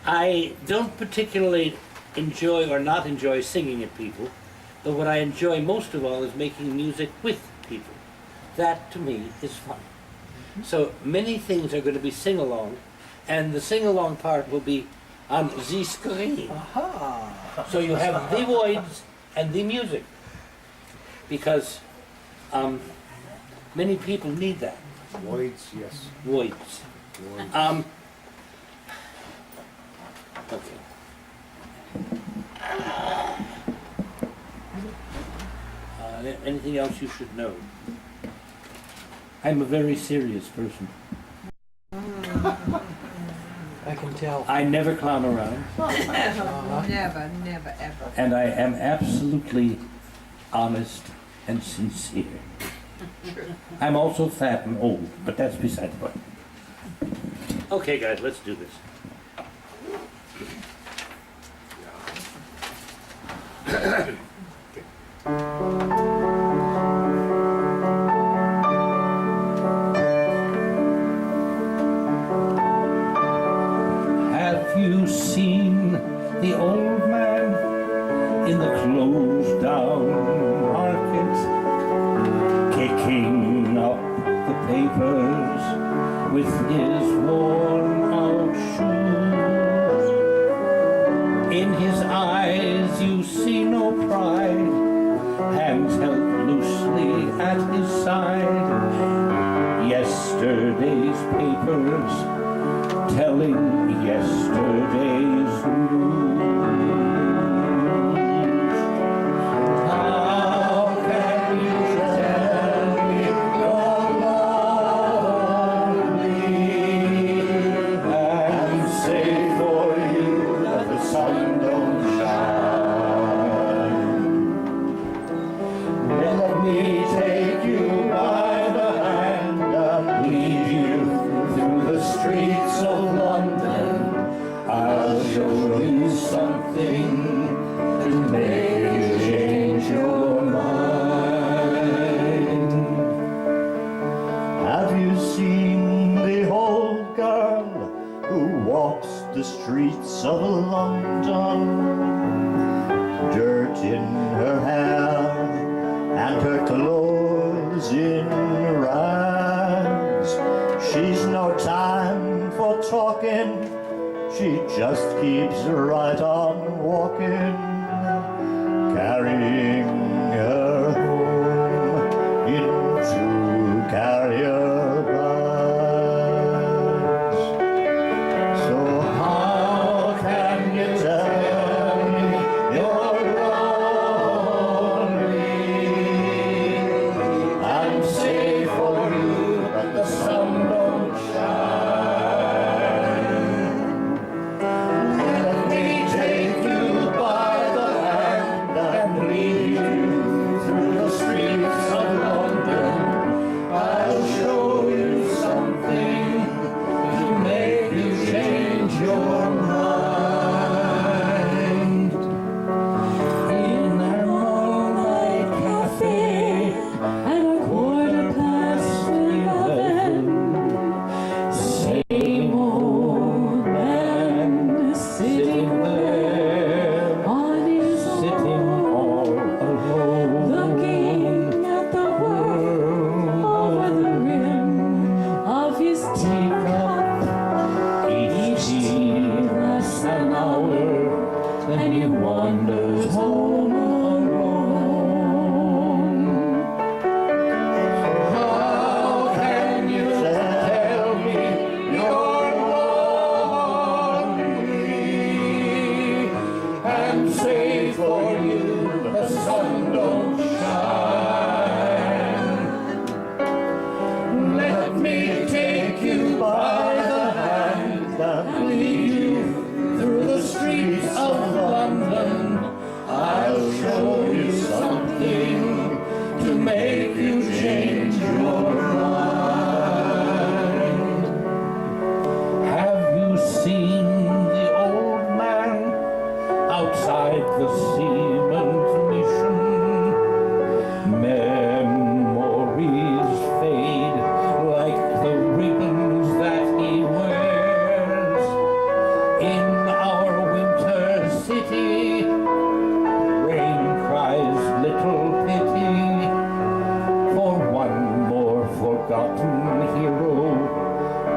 I don't particularly enjoy or not enjoy singing at people, but what I enjoy most of all is making music with people. That, to me, is fun. So many things are going to be sing-along, and the sing-along part will be on the screen. Aha! So you have the voids and the music, because many people need that. Voids, yes. Voids. Voids. Okay. Anything else you should know? I'm a very serious person. I can tell. I never clown around, Never, never, ever. and I am absolutely honest and sincere. I'm also fat and old, but that's beside the point. Okay, guys, let's do this. Have you seen the old man in the closed down market, kicking up the papers with his worn out shoes? In his eyes you see no pride, hands held loosely at his side. Yesterday's papers telling yesterday's news. How can you tell me you're lonely and say for you that the sun don't shine? Let me take you by the hand and lead you through the streets of London. I'll show you something to make you change your mind. Have you seen the old girl who walks the streets of London? Dirt in her hair and her clothes in rags. She's no time for talking, she just keeps right on walking, carrying her home in two carrier bags. So how can you tell me you're lonely and say for you that the sun don't shine? Let me take you by the hand and lead you through the streets of London. I'll show you something to make you change your mind. In that all-night cafe at a 11:15, same old man sitting there on his Sitting own, all alone, looking at the world over the rim of his teacup. each tea Less an hour, and he wanders home alone. How can you tell me you're lonely and say for you the sun don't shine? Let me take you by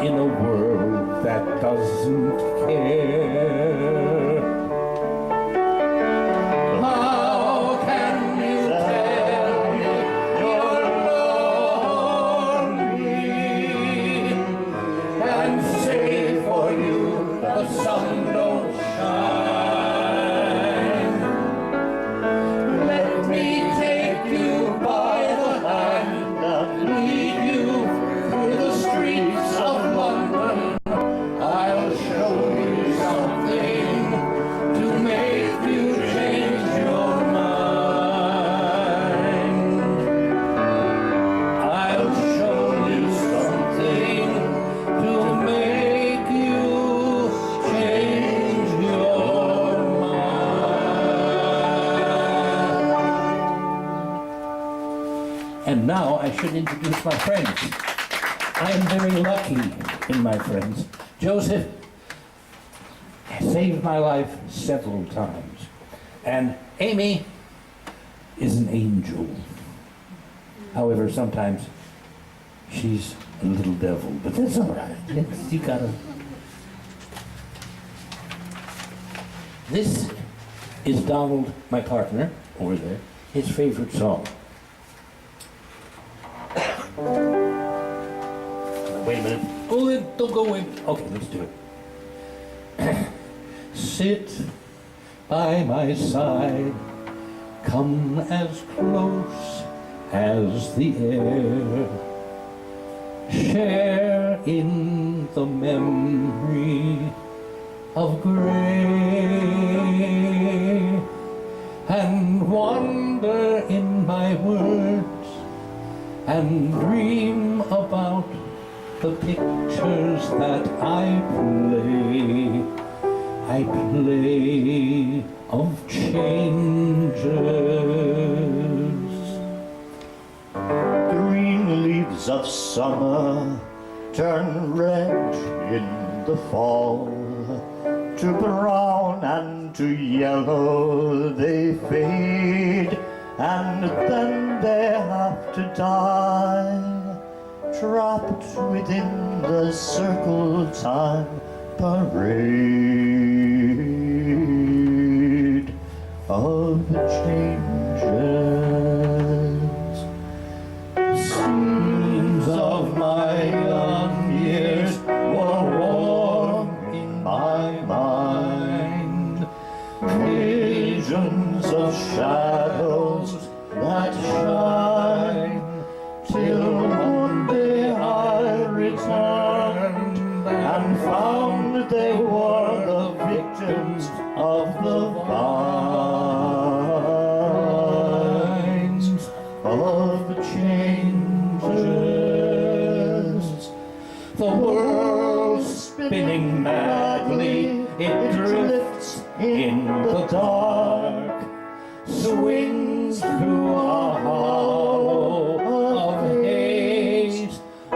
in a world that doesn't care. How can you tell me you're lonely and say for you the sun don't shine? Let me take you by the hand and lead you through the streets of London. I'll show you something to make you change your mind. I'll show you something to make you change your mind. And now I should introduce my friends. I am very lucky in my friends. Joseph saved my life several times. And Amy is an angel. However, sometimes she's a little devil, but that's all right. You gotta. This is Donald, my partner, over there, his favorite song. Wait a minute. Oh, don't go away. Okay, let's do it. Sit by my side, come as close as the air. Share in the memory of gray, and wander in my words, and dream about the pictures that I play of changes. Green leaves of summer turn red in the fall. To brown and to yellow they fade, and then they have to die, trapped within the circle time parade of changes. Scenes of my young years were warm in my mind, visions of shadows that shine, till one day I returned and found they were the victims of the vines of changes. The world spinning madly, it drifts in the dark, swings through a hollow of haze, a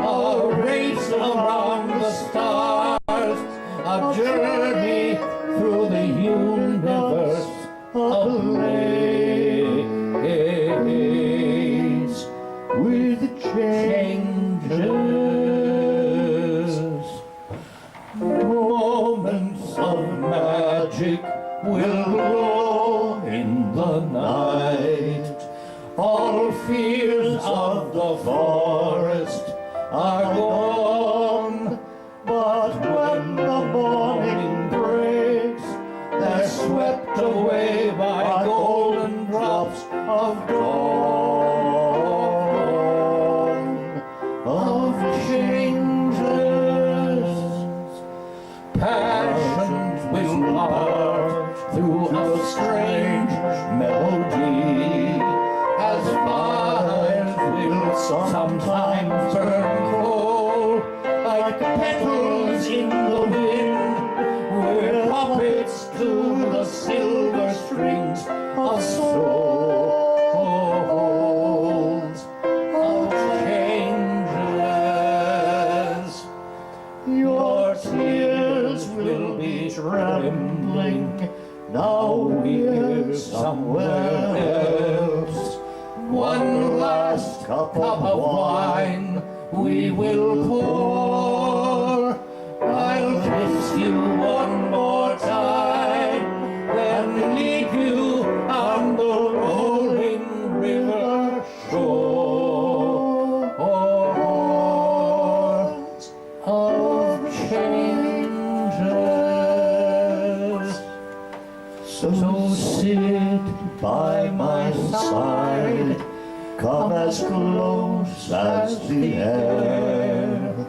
race around the stars, a journey through the universe ablaze with changes. Moments of magic will glow in the night. All fears of the forest are gone, but when the morning breaks, they're swept away by golden drops of dawn, of changes. Passions will part through a strange melody, as fires will sometimes burn cold, like petals in the wind. We're puppets to the silver strings of souls of changes. Your tears will be trembling, now we're somewhere else. One last cup of wine we will pour, changes. So sit by my side, come as close as the air,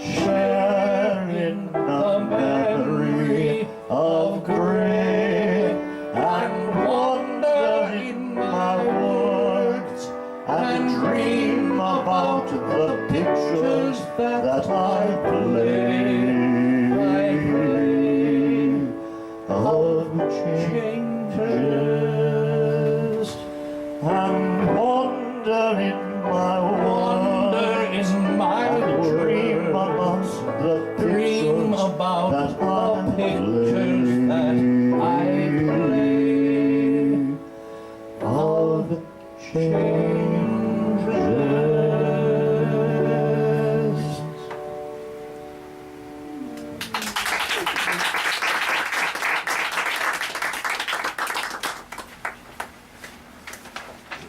share in the memory of gray, and wander in my words, and dream about the pictures that I play of changes, and wander in my dream about the pictures that I play of changes.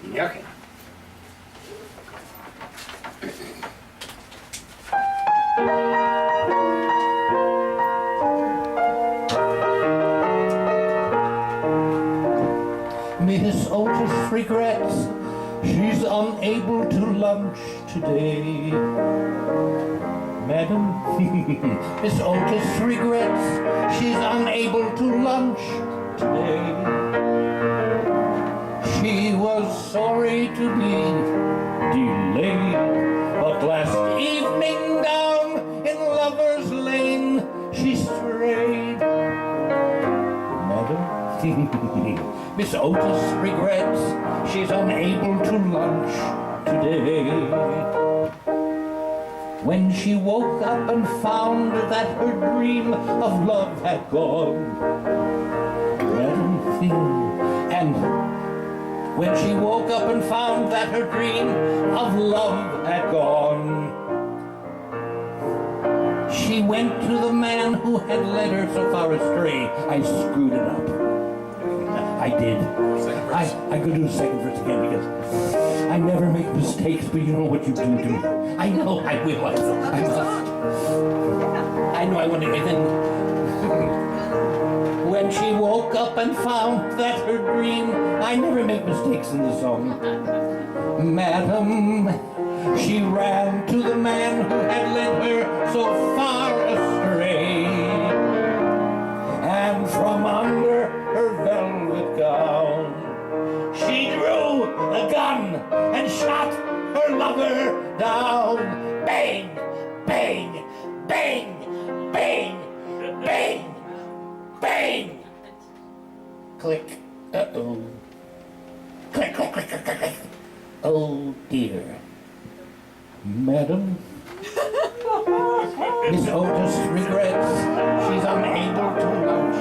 Okay. Miss Otis regrets she's unable to lunch today. Madam, Miss Otis regrets she's unable to lunch today. She was sorry to be delayed, but last evening down in Lover's Lane she strayed. Madam, Miss Otis regrets she's unable to lunch today. When she woke up and found that her dream of love had gone. Madam, and when she woke up and found that her dream of love had gone, she went to the man who had led her so far astray. I screwed it up. I did. I could do the second verse again because I never make mistakes, but you know what you do to me. I know I will. I must. I know I want to. And then when she woke up and found that her dream, I never make mistakes in the song. Madam, she ran to the man who had led her so far astray, and from under her velvet gown, she drew a gun and shot her lover down. Bang, bang, bang, bang, bang, bang. Click. Uh-oh. Click, click, click, click, click, click. Oh dear. Madam, Miss Otis regrets she's unable to lunch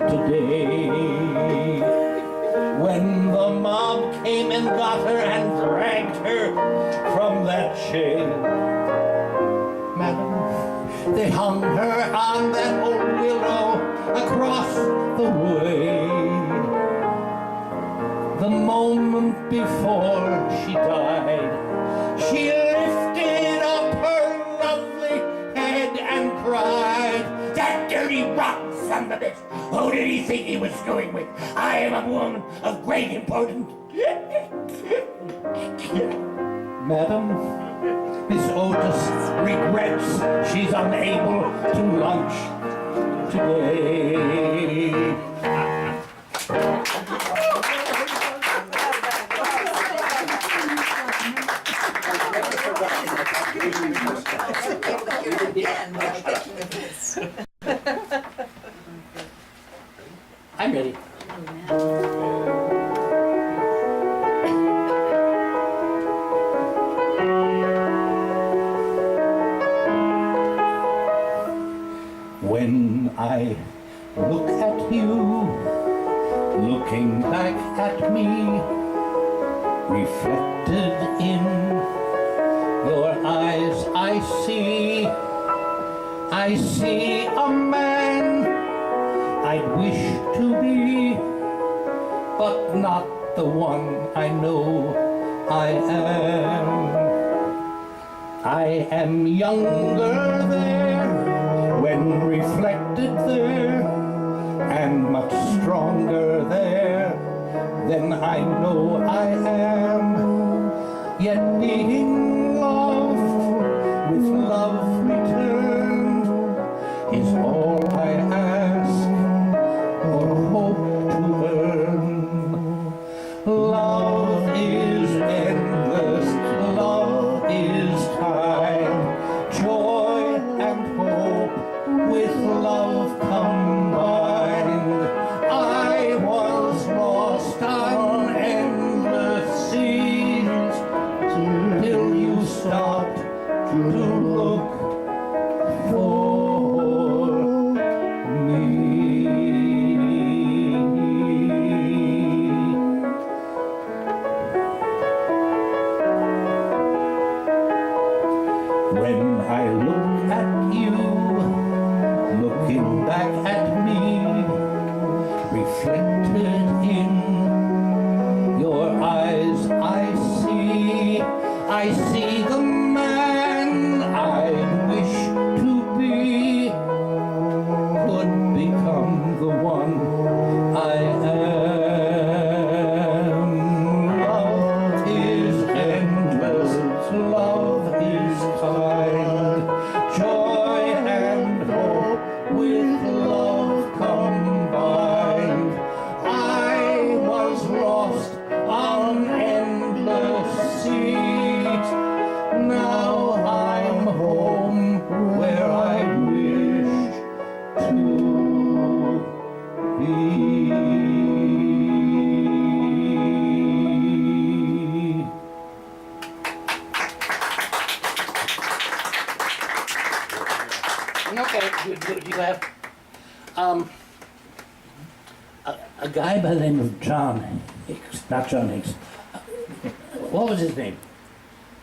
today. When the mob came and got her and dragged her from that chair, Madam, they hung her on that old willow across the way. The moment before she died, she lifted up her lovely head and cried, "That dirty rotten son of a bitch! Who did he think he was screwing with? I am a woman of great importance." Madam, Miss Otis regrets she's unable to lunch today. I'm ready. When I look at you, looking back at me, reflected in your eyes I see a man I'd wish to be, but not the one I know I am. I am younger there it there, and much stronger there than I know I am. Yet being loved with love returned is all I ask or hope to earn. Love is endless, love is time, joy and hope with love combined. I was lost on endless seas till you stopped to look for me. When I look at you, looking back at me, reflected in your eyes I see the man I wish to be, could become the one I am. Love is endless, love is kind, joy and hope with love combined. I was lost on endless seas. Now I'm home where I wish to be. Okay, you have a guy by the name of John Hicks, not John Hicks. What was his name?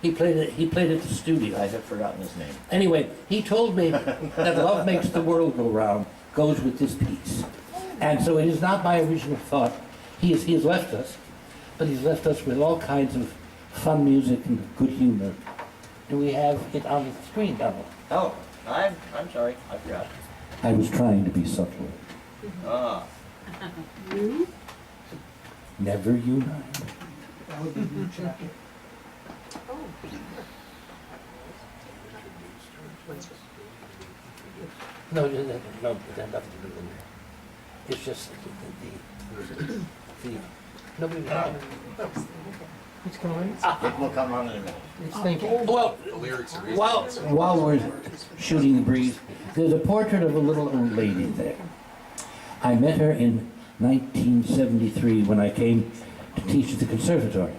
He played at the studio. I have forgotten his name. Anyway, he told me that Love Makes the World Go Round goes with this piece. And so it is not my original thought. He has left us, but he's left us with all kinds of fun music and good humor. Do we have it on the screen, Donald? Oh, I'm sorry, I forgot. I was trying to be subtle. Ah, Never unite. That would be your jacket. No, that had nothing to do with it. It's just the nobody. It's going. it will come on in a minute. It's thinking. Well, while we're shooting the breeze, there's a portrait of a little old lady there. I met her in 1973 when I came to teach at the conservatory.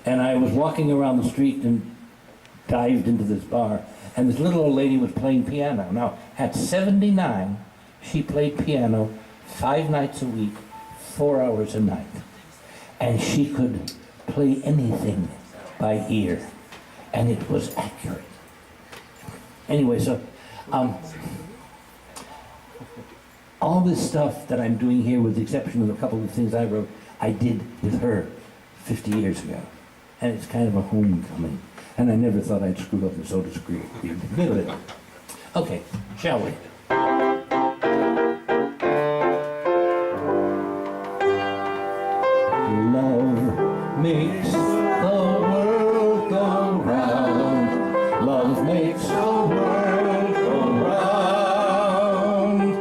And I was walking around the street and dived into this bar, and this little old lady was playing piano. Now, at 79, she played piano 5 nights a week, 4 hours a night. And she could play anything by ear, and it was accurate. Anyway, so all this stuff that I'm doing here, with the exception of a couple of things I wrote, I did with her 50 years ago. And it's kind of a homecoming. And I never thought I'd screw up and so discreet. Okay, shall we? Love makes the world go round. Love makes the world go round.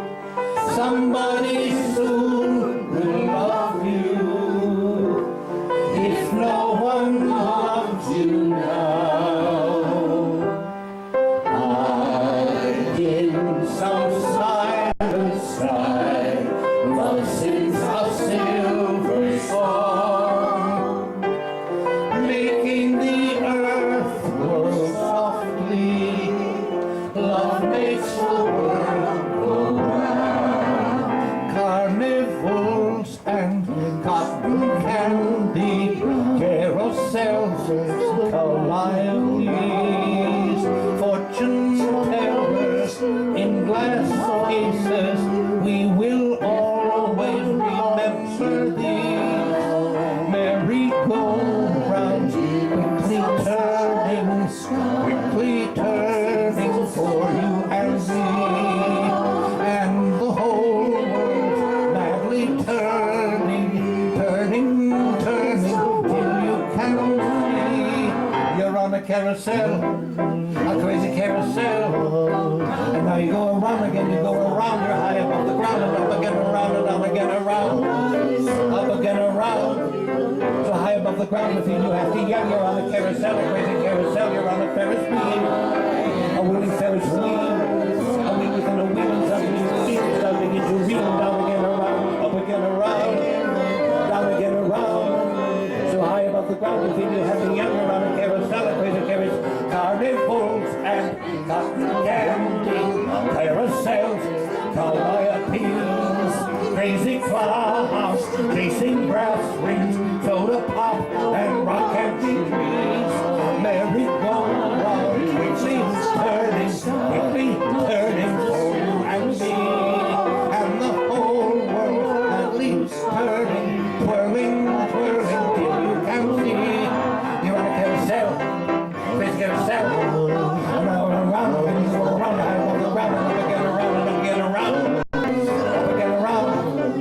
Somebody soon will love you if no one loves you now. I in some silent sky, love sings a silver song, making the earth whirl softly. Love makes the world go round. Carnivals and cotton candy, carousels, calliopes, fortune tellers in glass cases. We will always remember these merry-go-rounds, quickly turning for you and me. And carousel, a crazy carousel. And now you go around again, you go around, you're high above the ground, and up again, around, and down again, around, up again, around. So high above the ground, if you have to yell, you're on a carousel, a crazy carousel, you're on a Ferris wheel, a willing Ferris wheel, a wheel within a wheel, and something you feel, something into real, down again, around, up again, around, down again, around. So high above the ground, if you have to yell, you're on a carousel, a crazy carousel, carnivals and cotton candy, carousels, calliopes, crazy clowns, chasing brass rings, soda pop and rock candy trees, merry-go-round, quickly turning for you and me, and the whole world that leaves turning, twirling, twirling till you can see. You're on a carousel, crazy carousel, around, and you go around, I go around, and up again, around, and up again, around, up again, around.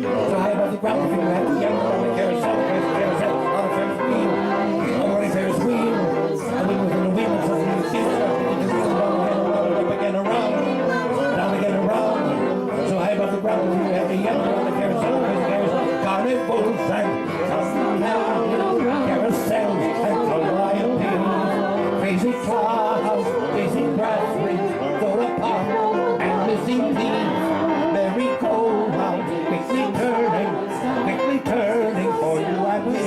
So high above the ground, if you have to yell on the carousel, on a Ferris wheel, a running Ferris wheel, a wheel within a wheel, and something you feel, something you feel, down again, around, down again, around. So high above the ground, if you have to yell on the carousel, carnivals and carousels and calliope, crazy clouds, crazy brass rings, soda pop and missing teeth, merry-go-round, quickly turning for you and me,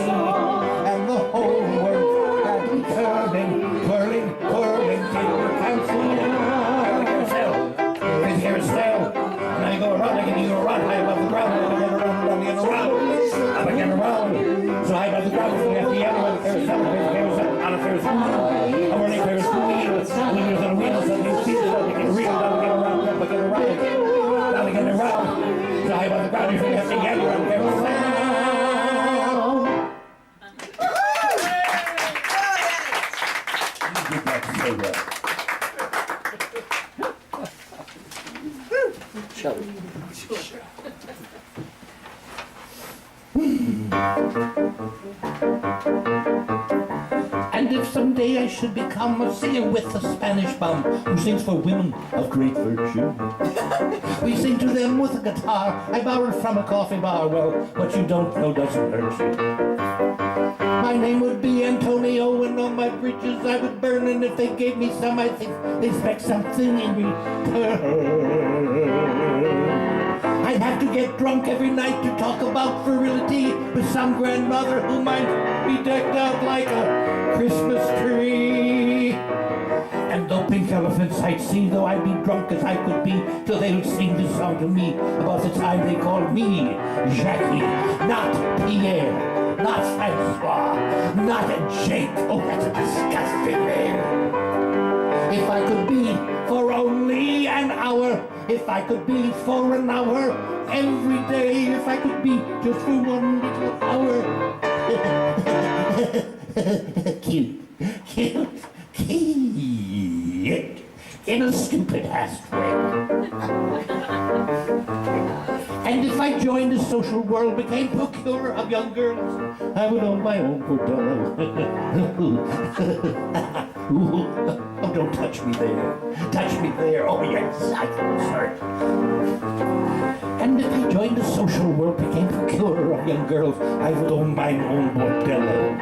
and the whole world has been turning, twirling, twirling till you can't see. Carousel, crazy carousel, now you go around again, you go around high above the ground, and again around, and again around, up again around. So high above the ground, so you have to yell on the carousel, on a Ferris wheel, a running Ferris wheel, wheels on a wheel, so you see it, you can reel down again around, up again around, down again around. So high above the ground, you have to yell on the carousel. You did that so well. Chubby. And if someday I should become a singer with a Spanish bum who sings for women of great virtue, we sing to them with a guitar I borrowed from a coffee bar. Well, what you don't know doesn't hurt you. My name would be Antonio, and on my bridges I would burn, and if they gave me some, I think they expect something in return. I'd have to get drunk every night to talk about virility with some grandmother who might be decked out like a Christmas tree. And though pink elephants I'd see, though I'd be drunk as I could be, till they would sing this song to me about the time they called me Jackie, not Pierre, not Francois, not Jake. Oh, that's a disgusting name. If I could be for only an hour, if I could be for an hour every day, if I could be just for one little hour. Cute, cute, cute, in a stupid ashtray. And if I joined the social world, became procurer of young girls, I would own my own bordello. Oh, don't touch me there. Touch me there. Oh, yes, I can hurt. And if I joined the social world, became procurer of young girls, I would own my own bordello.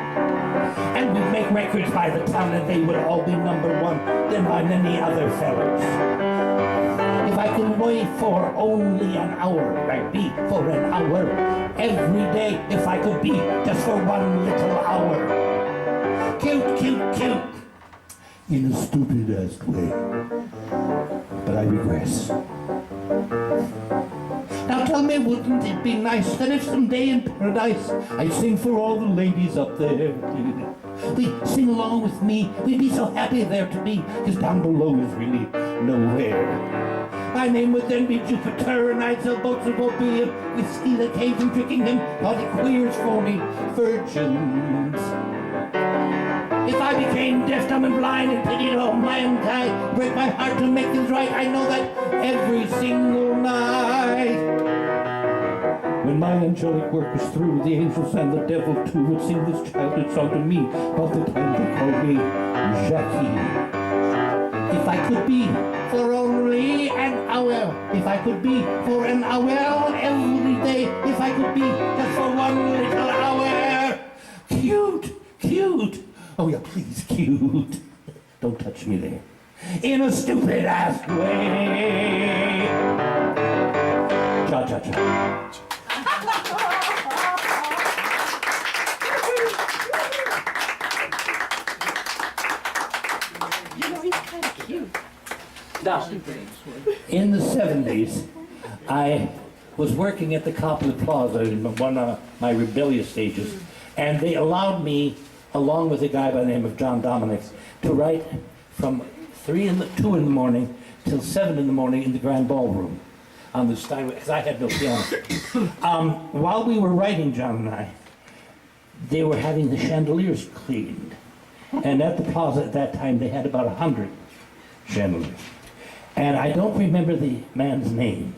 And we'd make records by the town, and they would all be number one, than by many other fellows. If I could wait for only an hour, I'd be for an hour every day. If I could be just for one little hour. Cute, cute, cute. In a stupid-ass way. But I regress. Now tell me, wouldn't it be nice that if someday in paradise I'd sing for all the ladies up there? We'd sing along with me, we'd be so happy there to be, because down below is really nowhere. My name would then be Jupiter, and I'd sell boats of opium, whiskey that came from drinking them, all the queers, phony virgins. If I became deaf, dumb, and blind, and pitied all mankind, break my heart to make things right, I know that every single night. When my angelic work is through, the angels and the devil too would sing this childish song to me about the time they called me Jackie. If I could be for only an hour, if I could be for an hour every day, if I could be just for one little hour. Cute, cute. Oh yeah, please, cute. Don't touch me there. In a stupid ass way. Cha cha cha. You know, he's kind of cute. Now, in the 70s, I was working at the Coppola Plaza in one of my rebellious stages, and they allowed me, along with a guy by the name of John Dominic, to write from 2 in the morning till 7 in the morning in the Grand Ballroom on the Steinway, because I had no piano. While we were writing, John and I, they were having the chandeliers cleaned. And at the plaza at that time, they had about 100 chandeliers. And I don't remember the man's name.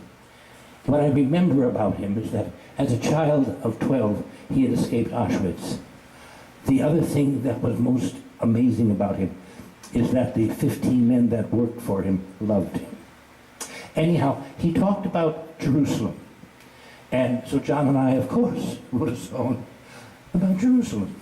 What I remember about him is that as a child of 12, he had escaped Auschwitz. The other thing that was most amazing about him is that the 15 men that worked for him loved him. Anyhow, he talked about Jerusalem. And so John and I, of course, wrote a song about Jerusalem.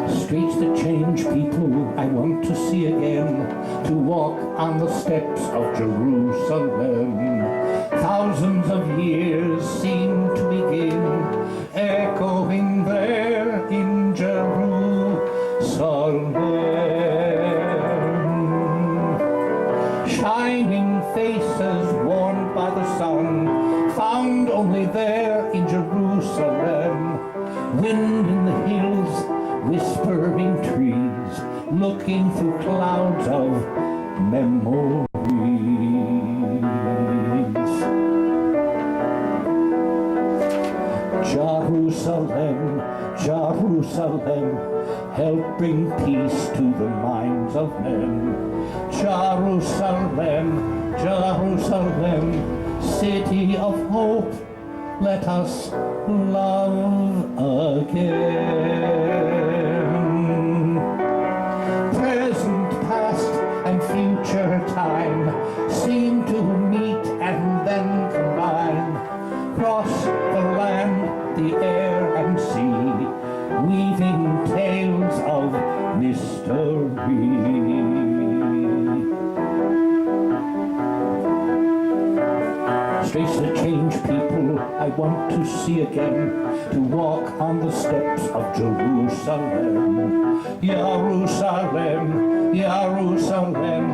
Streets that change people I want to see again, to walk on the steps of Jerusalem. Thousands of years seem to begin, echoing there in Jerusalem. Shining faces warmed by the sun, found only there in Jerusalem. Wind in the hills, whispering trees, looking through clouds of memories. Jerusalem, Jerusalem, help bring peace to the minds of men. Jerusalem, Jerusalem, city of hope, let us love again. Present, past, and future time seem to meet and then combine. Cross the land, the air and sea, weaving tales of mystery. Streets that change people I want to see again, to walk on the steps of Jerusalem. Jerusalem, Jerusalem,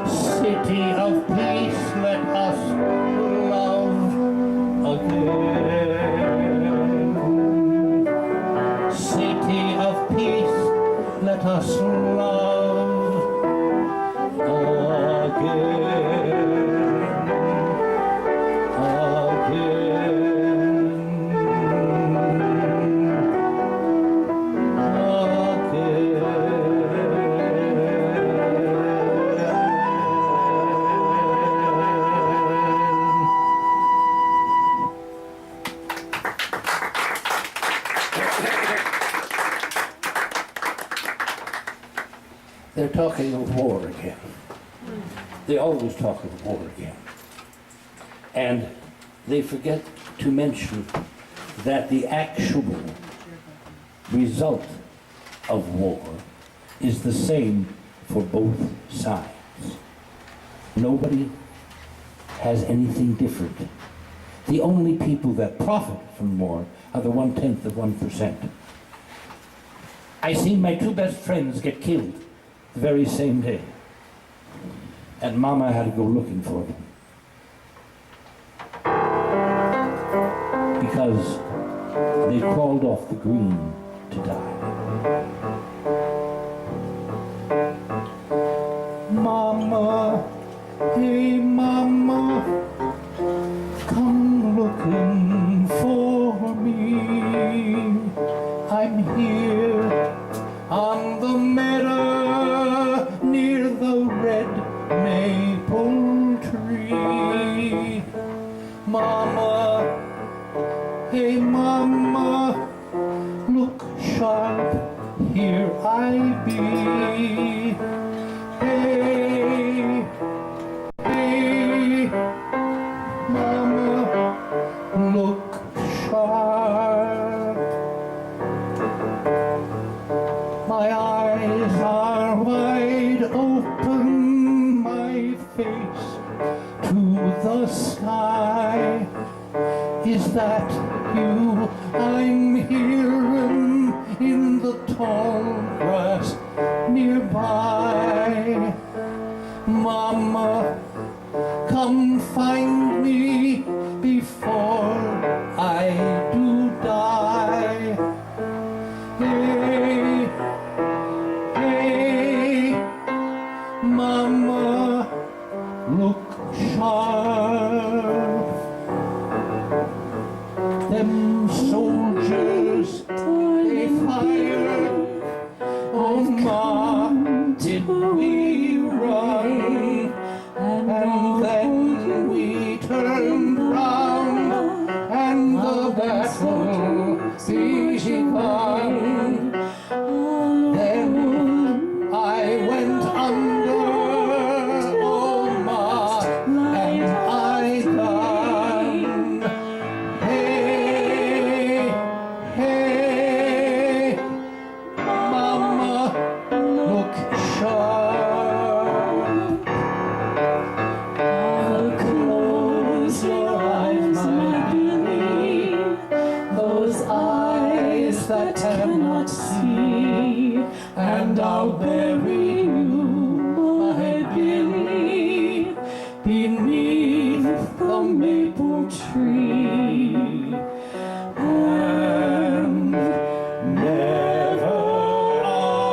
city of peace, let us love again. City of peace, let us love again. They're talking of war again. They always talk of war again. And they forget to mention that the actual result of war is the same for both sides. Nobody has anything different. The only people that profit from war are the 1/10 of 1%. I seen my 2 best friends get killed the very same day. And Mama had to go looking for them. Because they crawled off the green to die. Mama, hey Mama, come looking for me. I'm here on the meadow near the red maple tree. Mama, hey Mama, look I be? Hey, hey, Mama, look sharp. My eyes are wide open, my face to the sky. Is that you I'm hearing in the tall grass nearby? Mama, come find me before I do die. Hey, hey, Mama, look sharp. Them soldiers, they fired. Oh, Ma, did we run? And then we turned round, and the battle began. Then I went under, oh, Ma, and I died. Hey, hey, Mama, look sharp. Close your eyes, my Billy, those eyes that cannot see, and I'll bury you, my Billy, beneath the maple tree. And never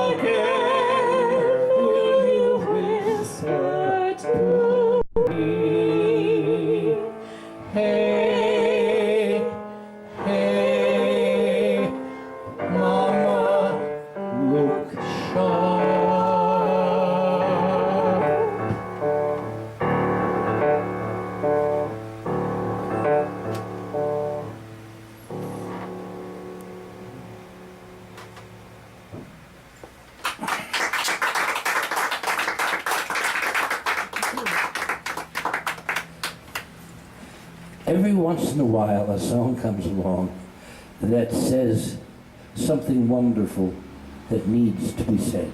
again will you whisper to me. Hey, hey, Mama, look sharp. Every once in a while, a song comes along that says something wonderful that needs to be said.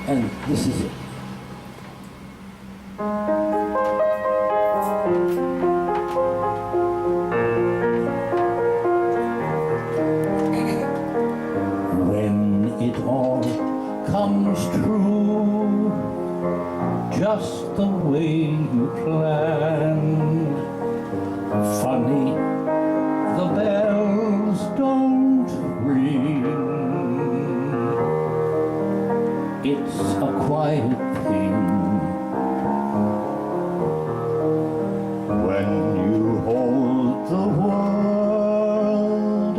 And this is it. When it all comes true, just the way you planned, funny, the bells don't ring. It's a quiet thing When you hold the world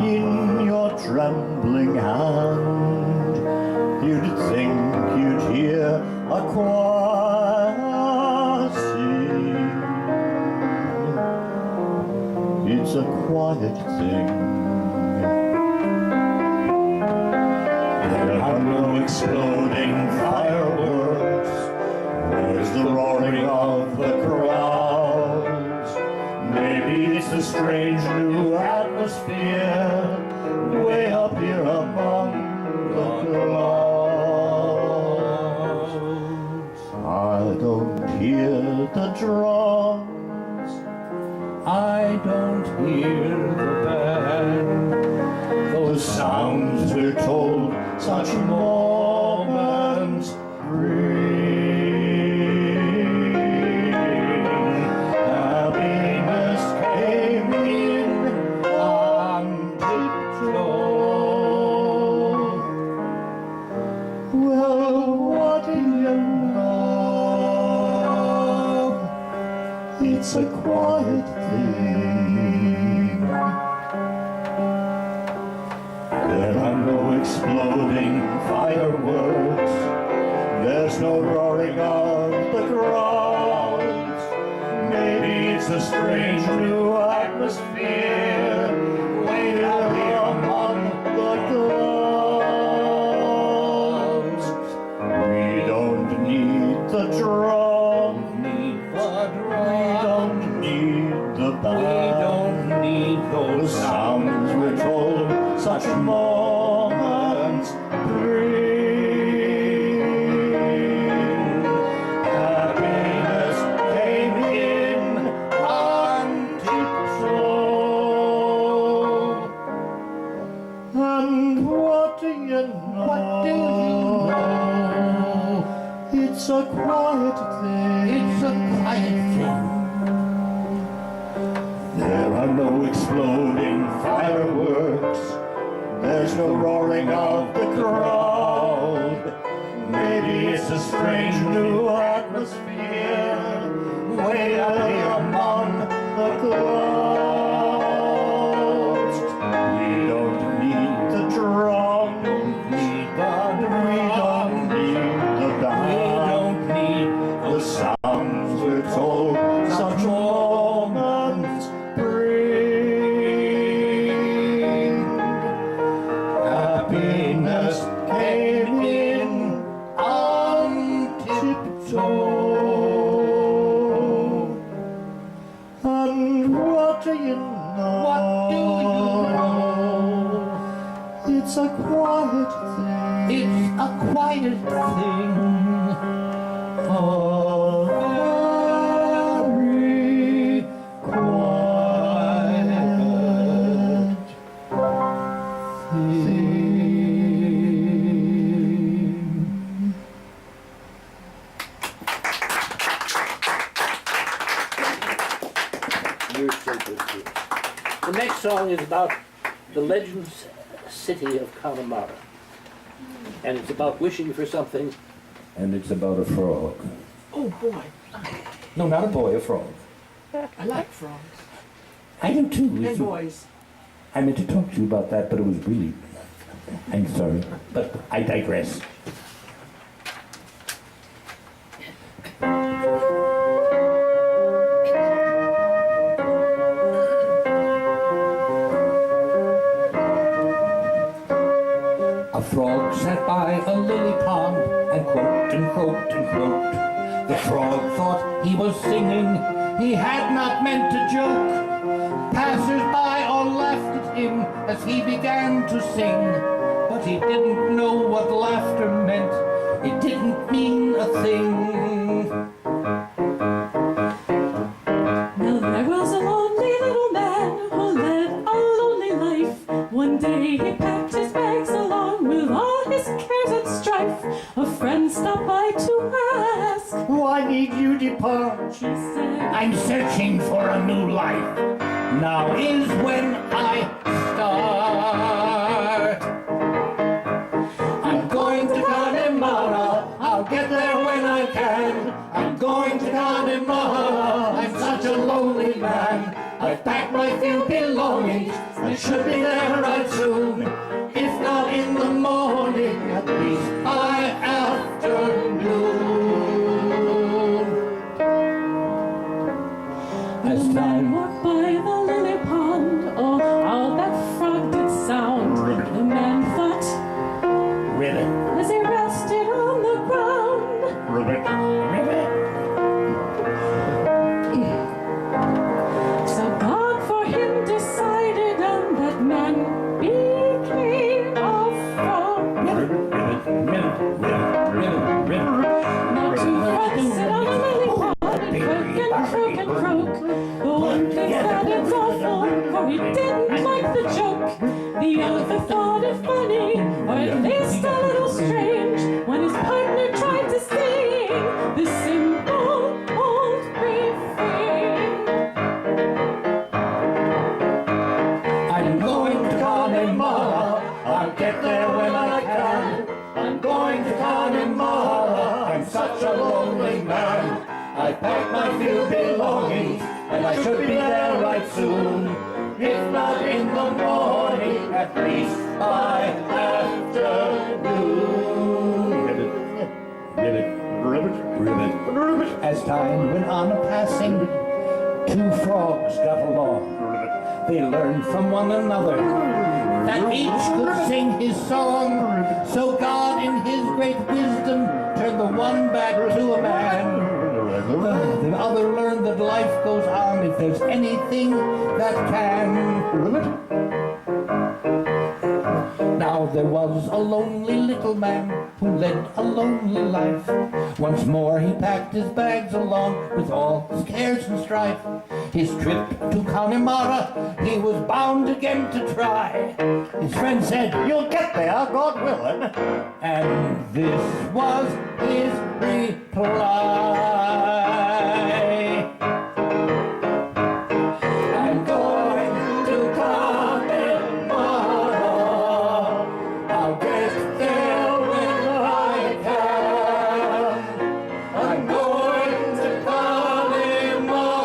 in your trembling hand, you'd think you'd hear a choir sing. It's a quiet thing. There are no exploding fireworks. There's the roaring of the crowds. Maybe it's a strange new atmosphere way up here among the clouds. I don't hear the drums. I don't hear the band. Those sounds we're told such moments bring. Happiness came in on tiptoe. Well, what do you know? It's a quiet thing. There are no exploding fireworks. There's no roaring of the crowds. Maybe it's a strange new atmosphere way out here among the clouds. the drum. Need the We drum. don't need the We band. don't need The those sounds we're told such moments bring. Happiness came in on tiptoe. And what do you know? What do you know? It's a quiet thing. It's a quiet thing. There are no exploding fireworks. There's no roaring of the crowd. Maybe it's a strange new atmosphere way up here among the clouds. We don't need the drum. Need the We drum. don't need the We band. don't need The sounds we're told such moments bring. Happiness came in on tiptoe. And what do you know? What do you know? It's a quiet thing. It's a quiet thing. A very quiet thing. You're so good, dear. The next song is about the legend's city of Connemara. And it's about wishing for something. And it's about a frog. Oh, boy. No, not a boy, a frog. I like frogs. I do too. And boys. I meant to talk to you about that, but it was really... I'm sorry, but I digress. A frog sat by a lily pond and croaked and croaked and croaked. The frog thought he was singing, he had not meant to joke. Passers-by all laughed at him as he began to sing, but he didn't know what laughter meant. It didn't mean a thing. Now there was a lonely little man who led a lonely life. One day he packed his bags along with all his cares and strife. A friend stopped by to ask, Why need you depart? she said, I'm searching for a new life. Now is when I start. I'm going to Connemara. I'll get there when I can. I'm going to Connemara. I'm such a lonely man. I've packed my few belongings. I should be there right soon. If not in the morning, at least by afternoon. As the man time walked by the lily pond. Oh, how that frog did sound. The man thought ribbit, as he rested on the ground. Ribbit. ribbit. So God for him decided, and that man became a frog. Now two frogs sit on a lily pond and croak and croak and croak. The one thinks that it's awful, for he didn't like the joke. The other thought it funny, or at least a little strange, when his partner tried to sing this simple old refrain. I'm going to Connemara. I'll get there when I can. I'm going to Connemara. I'm such a lonely man. I packed my few belongings, and I should be there right soon. If not in the morning, at least by afternoon. Ribbit. As time went on a-passing, two frogs got along. They learned from one another that each could sing his song. So God in his great wisdom turned the the one back to a man. The other learned that life goes on if there's anything that can. Now there was a lonely little man who led a lonely life. Once more he packed his bags along with all his cares and strife. His trip to Connemara he was bound again to try. His friend said, You'll get there, God willing. and this was his reply. I'm going to Connemara. I'll get there when I can. I'm going to Connemara.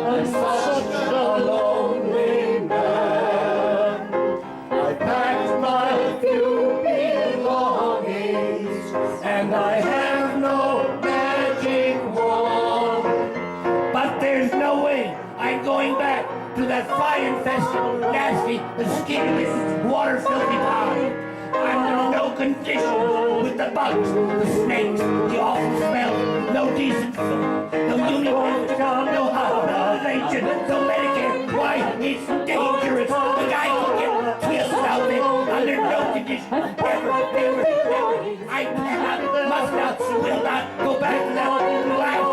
I'm such a lonely man. I packed my few belongings, and I have no magic wand. But there's no way I'm going back to that fire-infested, nasty, mosquito-ridden, water-filthy pond. I'm under no conditions with the bugs, the snakes, the awful smell, no decent food, no uniform, no hospitalization, no Medicare. Why, it's dangerous. The guy can get twisted out there under no conditions. Never. I cannot, must not, will not go back to that life.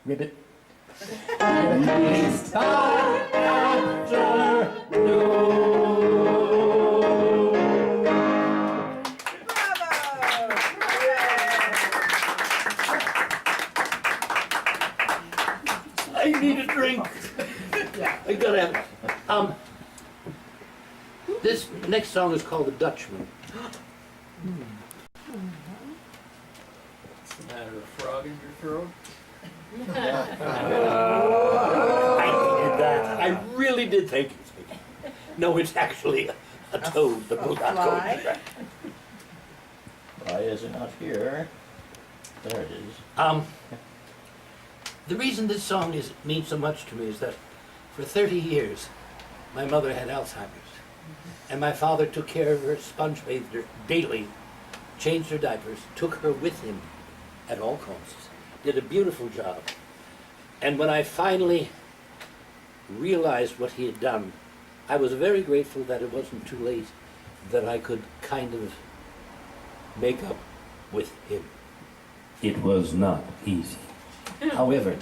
Ribbit. It's time I need a drink. I gotta have. This next song is called "The Dutchman." What's the matter, a frog in your throat? I needed that. I really did think. No, it's actually a toad. The boat not going. fly? Why is it not here? There it is. The reason this song means so much to me is that for 30 years, my mother had Alzheimer's, and my father took care of her, sponge bathed her daily, changed her diapers, took her with him at all costs, did a beautiful job. And when I finally realized what he had done, I was very grateful that it wasn't too late, that I could kind of make up with him. It was not easy. However,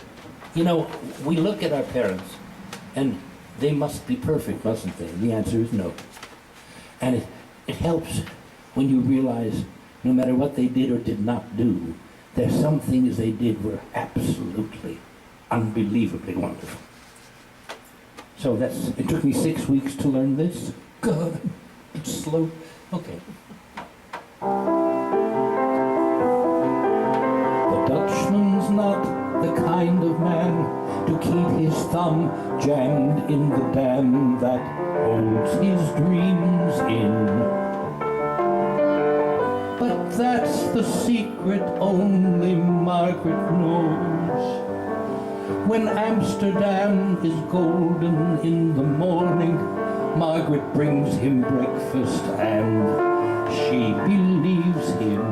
you know, we look at our parents and they must be perfect, mustn't they? The answer is no. And it helps when you realize no matter what they did or did not do, there's some things they did were absolutely, unbelievably wonderful. So it took me 6 weeks to learn this. God, it's slow. Okay. The Dutchman's not the kind of man to keep his thumb jammed in the dam that holds his dreams in. But that's the secret only Margaret knows. When Amsterdam is golden in the morning, Margaret brings him breakfast and she believes him.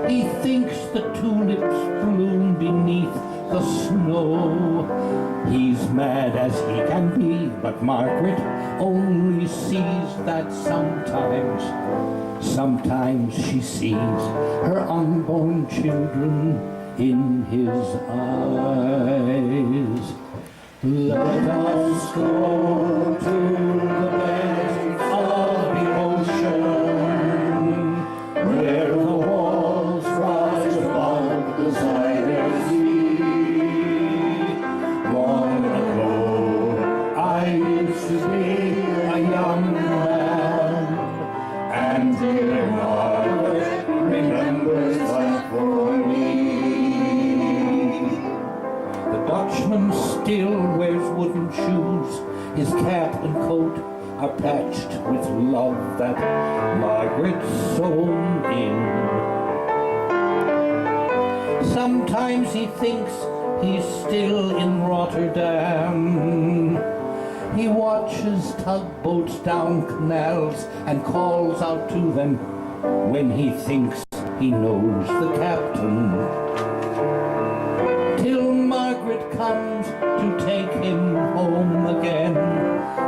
He thinks the tulips bloom beneath the snow. He's mad as he can be, but Margaret only sees that sometimes she sees her unborn children in his eyes. Let us go to the bed of the ocean, where the walls rise above the silent sea. Long ago, I used to be a young man, and dear Margaret remembers that for me. The Dutchman still wears wooden shoes. His cap and coat are patched with love that Margaret's sewn in. Sometimes he thinks he's still in Rotterdam. He watches tugboats down canals and calls out to them when he thinks he knows the captain. Till Margaret comes to take him home again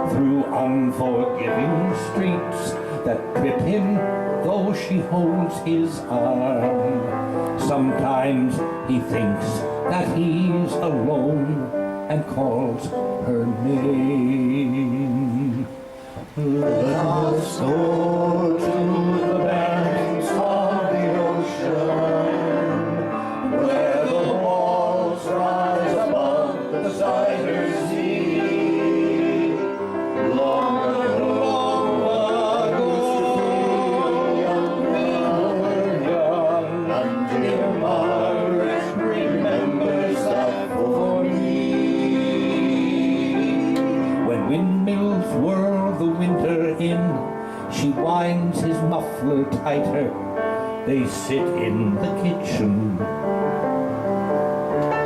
through unforgiving streets that trip him though she holds his arm. Sometimes he thinks that he's alone and calls her name. Let us go to the banks of the ocean, where the walls rise above the cider sea. Long ago, and dear Margaret remembers that for me. When windmills whirl the winter in, she winds his muffler tighter. They sit in the kitchen.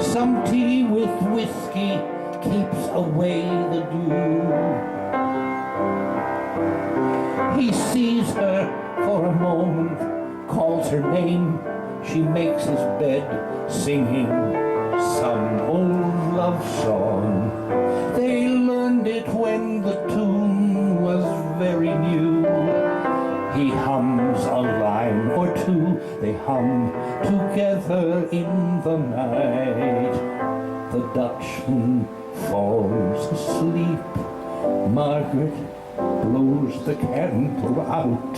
Some tea with whiskey keeps away the dew. He sees her for a moment, calls her name. She makes his bed, singing some old love song. They learned it when the tune was very new. He hums a line or two, they hum together in the night. The Dutchman falls asleep. Margaret blows the candle out.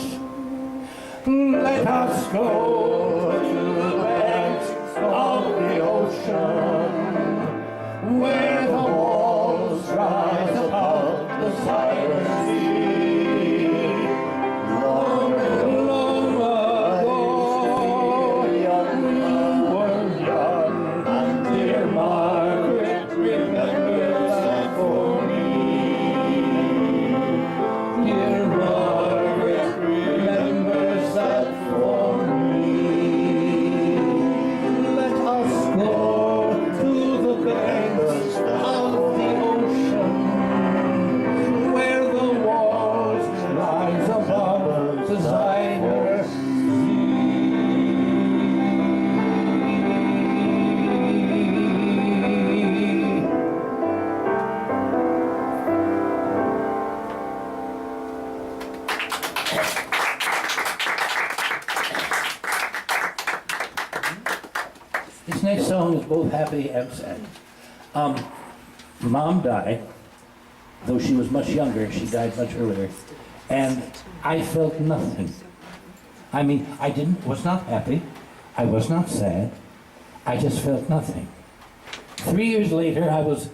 Let us go to the banks of the ocean, where the walls rise above the silent sea. Long ago, we were young, and dear Margaret remembers that for me. Dear Margaret remembers that for me. Let us go to the banks of the ocean, where the walls rise above the Zuyder Sea. This next song is both happy and sad. Mom died, though she was much younger. She died much earlier, and I felt nothing. I mean, was not happy. I was not sad. I just felt nothing. 3 years later, I was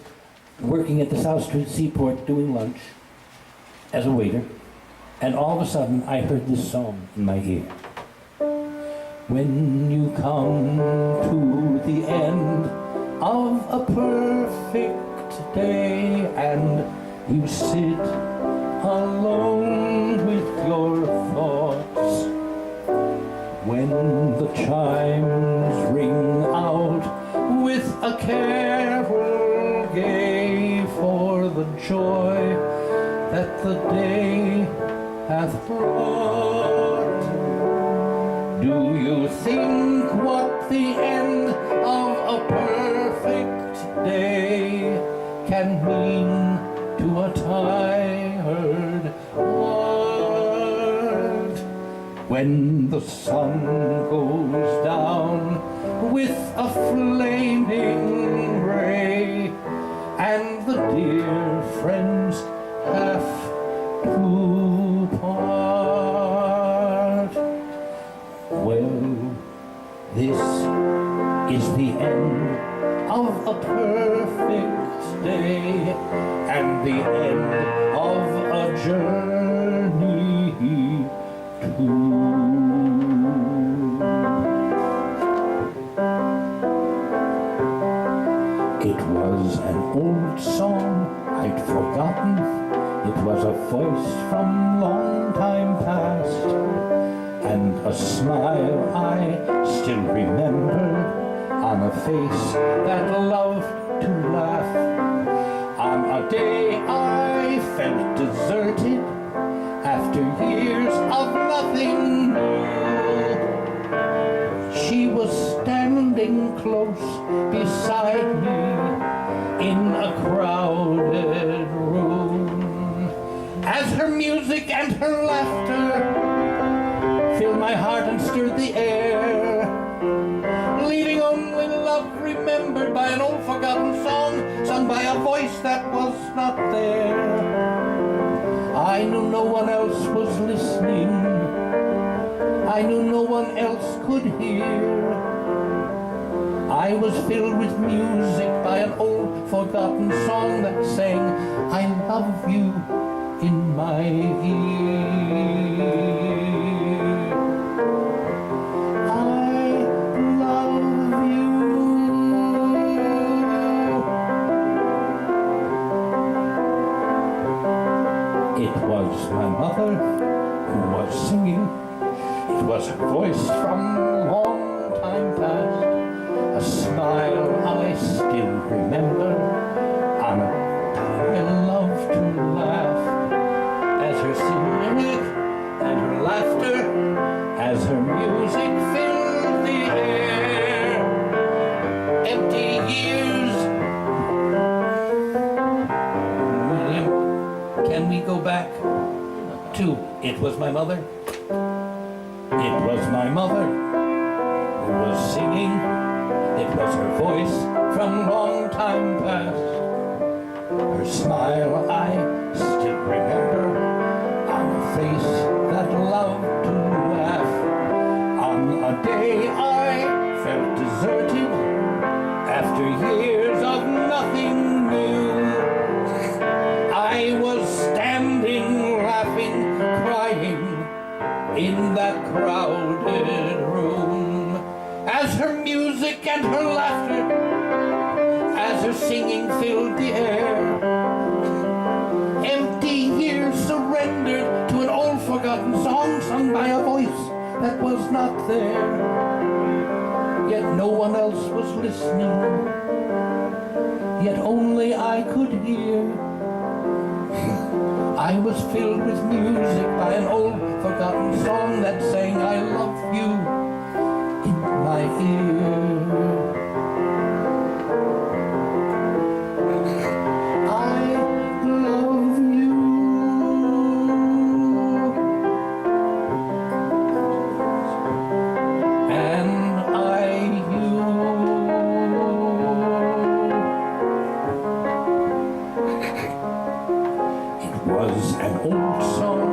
working at the South Street Seaport doing lunch as a waiter, and all of a sudden I heard this song in my ear. When you come to the end of a perfect day and you sit alone with your thoughts, when the chimes ring out with a carol gay for the joy that the day hath brought, do you think what the end of a perfect day can mean to a tired heart? When the sun goes down with a flaming ray and the dear friends have to part, well, this is the end of a perfect day and the end of a journey too. It was an old song I'd forgotten. It was a voice from long time past, and a smile I still remember on a face that loved to laugh. On a day I deserted after years of nothing new. She was standing close beside me in a crowded room, as her music and her laughter filled my heart and stirred the air, leaving only love remembered by an old forgotten song sung by a voice that was not there. I knew no one else was listening, I knew no one else could hear. I was filled with music by an old forgotten song that sang, I love you in my ear. I love you. It was my mother who was singing. It was her voice from a long time past, a smile I still remember on a time I love to laugh, as her singing and her laughter, as her music filled the air. Empty years. William, can we go back to It Was My Mother? It was my mother who was singing. It was her voice from long time past. Her smile I still remember on a face that loved to laugh. On a day I felt deserted after years of nothing new. I was standing, laughing, crying in that crowded room, as her music and her laughter, as her singing filled the air. Empty years surrendered to an old forgotten song sung by a voice that was not there. Yet no one else was listening, yet only I could hear. I was filled with music by an old forgotten song that sang, I love you in my ear. I love you. And I you. It was an old song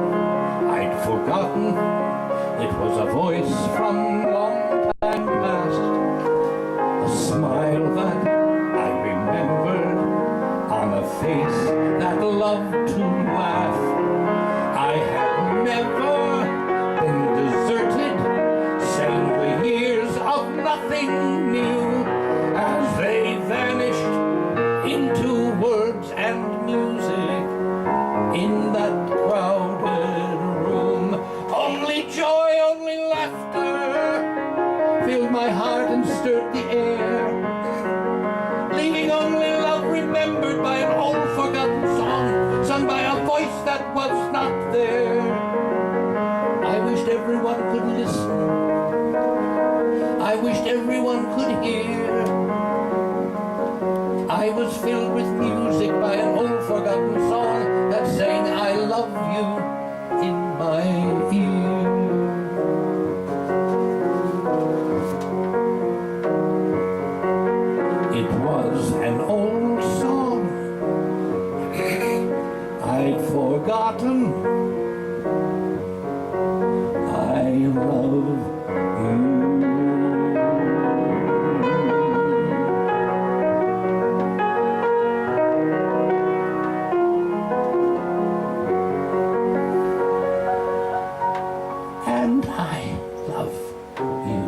I'd forgotten. It was a voice from long time past, a smile that I remembered on a face that loved to laugh. I had never been deserted, sang the years of nothing new, as they vanished into words and music in that crowded room. Only joy, only laughter filled my heart and stirred the air, leaving only love remembered by an old forgotten song sung by a voice that was not there. I wished everyone could listen, I wished everyone could hear. I was filled with music by an old forgotten song that sang, I love you in my ear. It was an old song I'd forgotten. I love you. And I love you.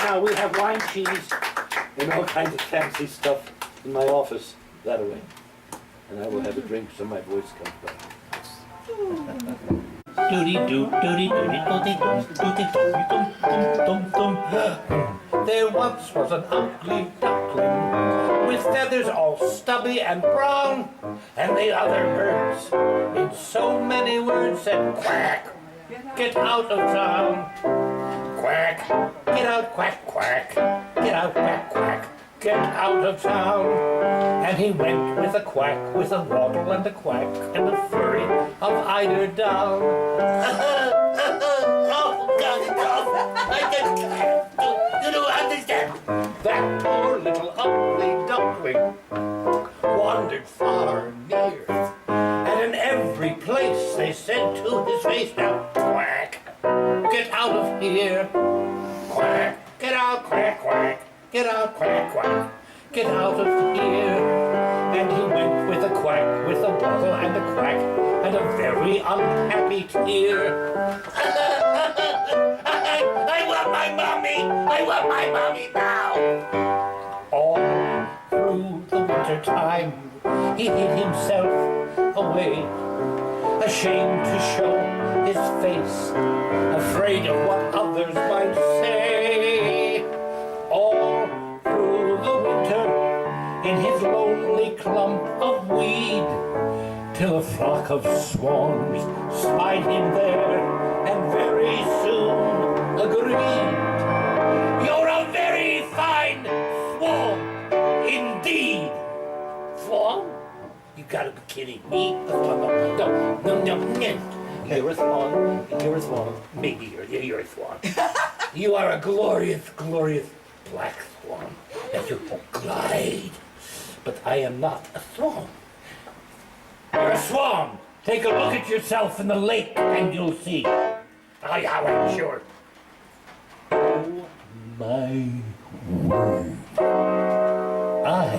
Now we have wine, cheese, and all kinds of fancy stuff in my office that way. And I will have a drink so my voice comes back. Doody doo, doody doody doody dum, doody doody dum, dum dum dum. There once was an ugly duckling with feathers all stubby and brown, and the other birds, in so many words, said quack, get out of town. Quack, get out, quack, quack, get out, quack, quack, get out of town. And he went with a quack, with a waddle and a quack, and a flurry of eider down. Oh, God, you don't understand. That poor little ugly duckling wandered far and near, and in every place they said to his face, now quack, get out of here. Quack, get out, quack, quack, get out, quack, quack, get out of here. And he went with a quack, with a waddle and a quack, and a very unhappy tear. I want my mommy! I want my mommy now! All through the winter time, he hid himself away, ashamed to show his face, afraid of what others might say. All through the winter, in his lonely clump of weed, till a flock of swans spied him there, and very soon agreed. You're a very fine swan, indeed. Swan? You gotta be kidding me. No. You're a swan. You're a swan. Maybe you're a swan. You are a glorious, glorious black swan that you glide. But I am not a swan. You're a swan. Take a look at yourself in the lake and you'll see. I'm sure. Oh my word. I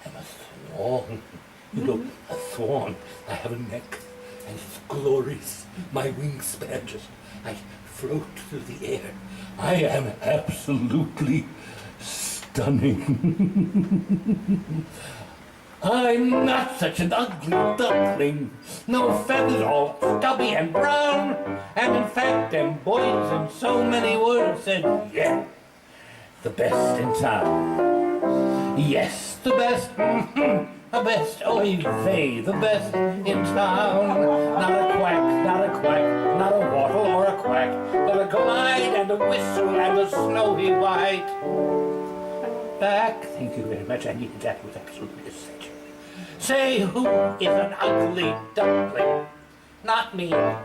am a swan. You know, a swan. I have a neck, and it's glorious. My wingspan I float through the air. I am absolutely stunning. I'm not such an ugly duckling. No feathers, all stubby and brown. And in fact, them boys in so many words said, yeah, the best in town. Yes, the best, the best, oy vey, the best in town. Not a quack, not a quack, not a waddle or a quack, but a glide and a whistle and a snowy white. Back, thank you very much, I needed that with absolutely essential. Say, who is an ugly duckling? Not me, not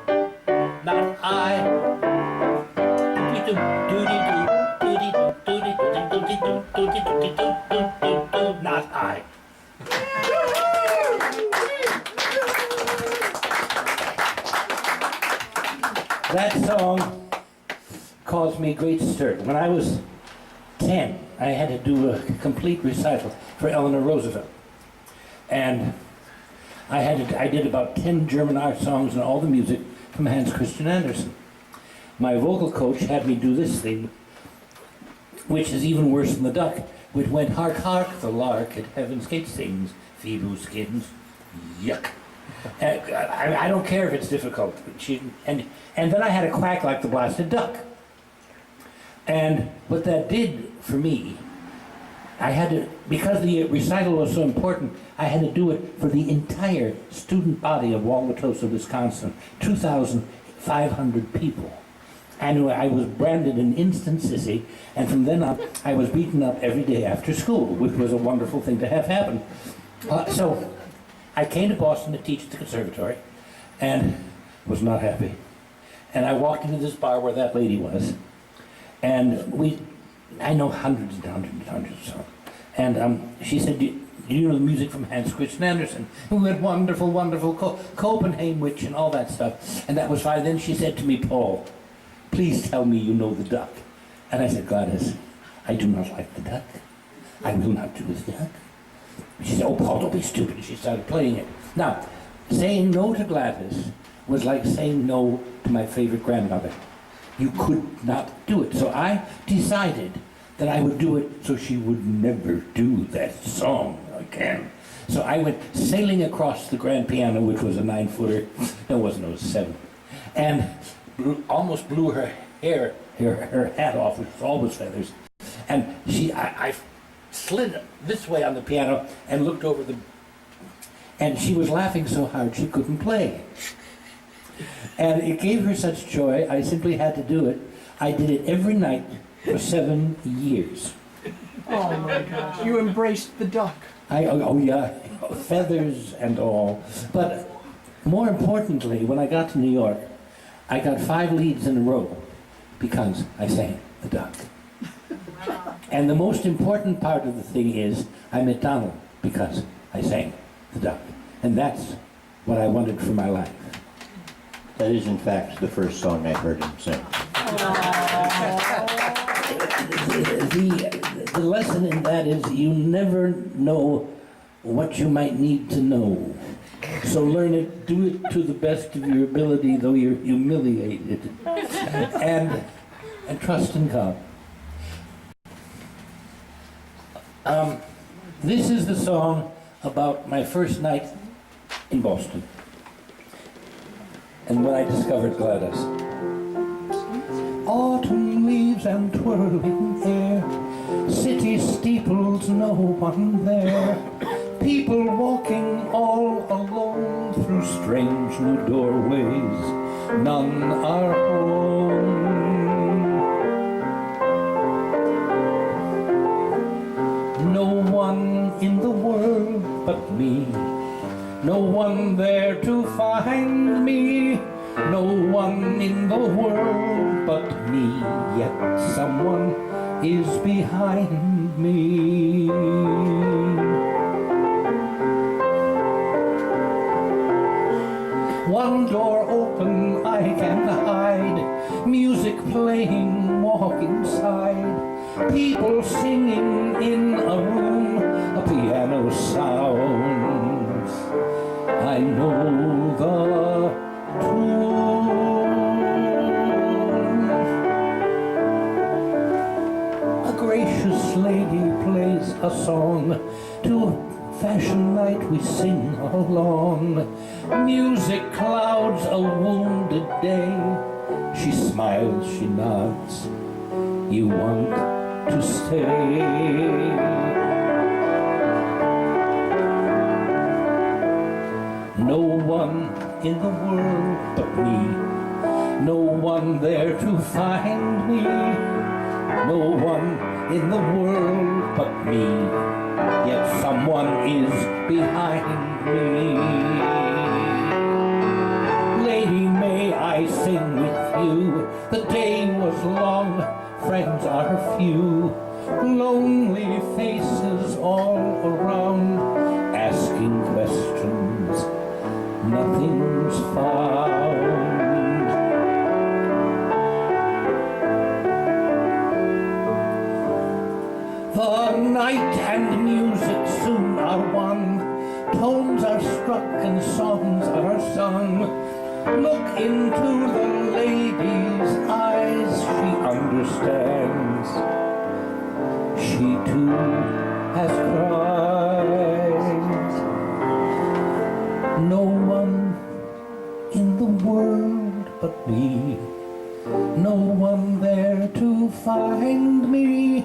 I. Not I. That song caused me great stir. When I was 10, I had to do a complete recital for Eleanor Roosevelt. And I did about 10 German art songs and all the music from Hans Christian Andersen. My vocal coach had me do this thing, which is even worse than the duck, which went hark hark the lark at heaven's gate sings, Phoebe skins, yuck. I don't care if it's difficult. And then I had a quack like the blasted duck. And what that did for me, I had to, because the recital was so important, I had to do it for the entire student body of Wauwatosa, Wisconsin, 2,500 people. And I was branded an instant sissy, and from then on, I was beaten up every day after school, which was a wonderful thing to have happen. So I came to Boston to teach at the conservatory, and was not happy. And I walked into this bar where that lady was, and I know hundreds and hundreds and hundreds of songs. And she said, do you know the music from Hans Christian Andersen? Who had wonderful, wonderful Copenhagen Witch and all that stuff. And that was fine. Then she said to me, Paul, please tell me you know the duck. And I said, Gladys, I do not like the duck. I will not do the duck. She said, oh, Paul, don't be stupid. And she started playing it. Now, saying no to Gladys was like saying no to my favorite grandmother. You could not do it. So I decided that I would do it so she would never do that song again. So I went sailing across the grand piano, which was a 9-footer. No, it wasn't, it was 7. And almost blew her hair, her hat off, which was always feathers. And I slid this way on the piano and looked over and she was laughing so hard she couldn't play. And it gave her such joy, I simply had to do it. I did it every night for 7 years. Oh my gosh. You embraced the duck. Oh yeah, feathers and all. But more importantly, when I got to New York, I got 5 leads in a row because I sang the duck. And the most important part of the thing is I met Donald because I sang the duck. And that's what I wanted for my life. That is, in fact, the first song I heard him sing. The lesson in that is you never know what you might need to know. So learn it, do it to the best of your ability, though you're humiliated. And trust in God. This is the song about my first night in Boston and when I discovered Gladys. Autumn leaves and twirling air, city steeples, no one there. People walking all alone through strange new doorways, none are home. No one in the world but me, no one there to find me, no one in the world but me, yet someone is behind me. One door open, I can hide, music playing, walk inside, people singing in a room, a piano sounds. I know the tune. A gracious lady plays a song, to fashion night we sing along. Music clouds a wounded day. She smiles, she nods. You want to stay. No one in the world but me, no one there to find me, no one in the world but me, yet someone is behind me. Lady, may I sing with you? The day was long, friends are few, lonely faces all around, asking questions, nothing's found. The night and music soon are one, tones are struck and songs are sung. Look into the lady's eyes, she understands. She too has cried. No one in the world but me, no one there to find me,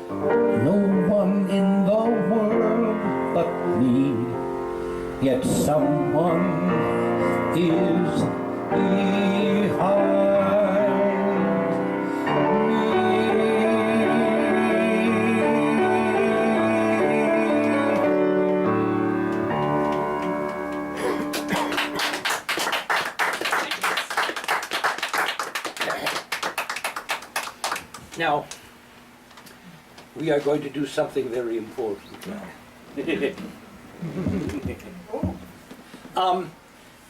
no one in the world but me, yet someone is behind me. Now, we are going to do something very important now.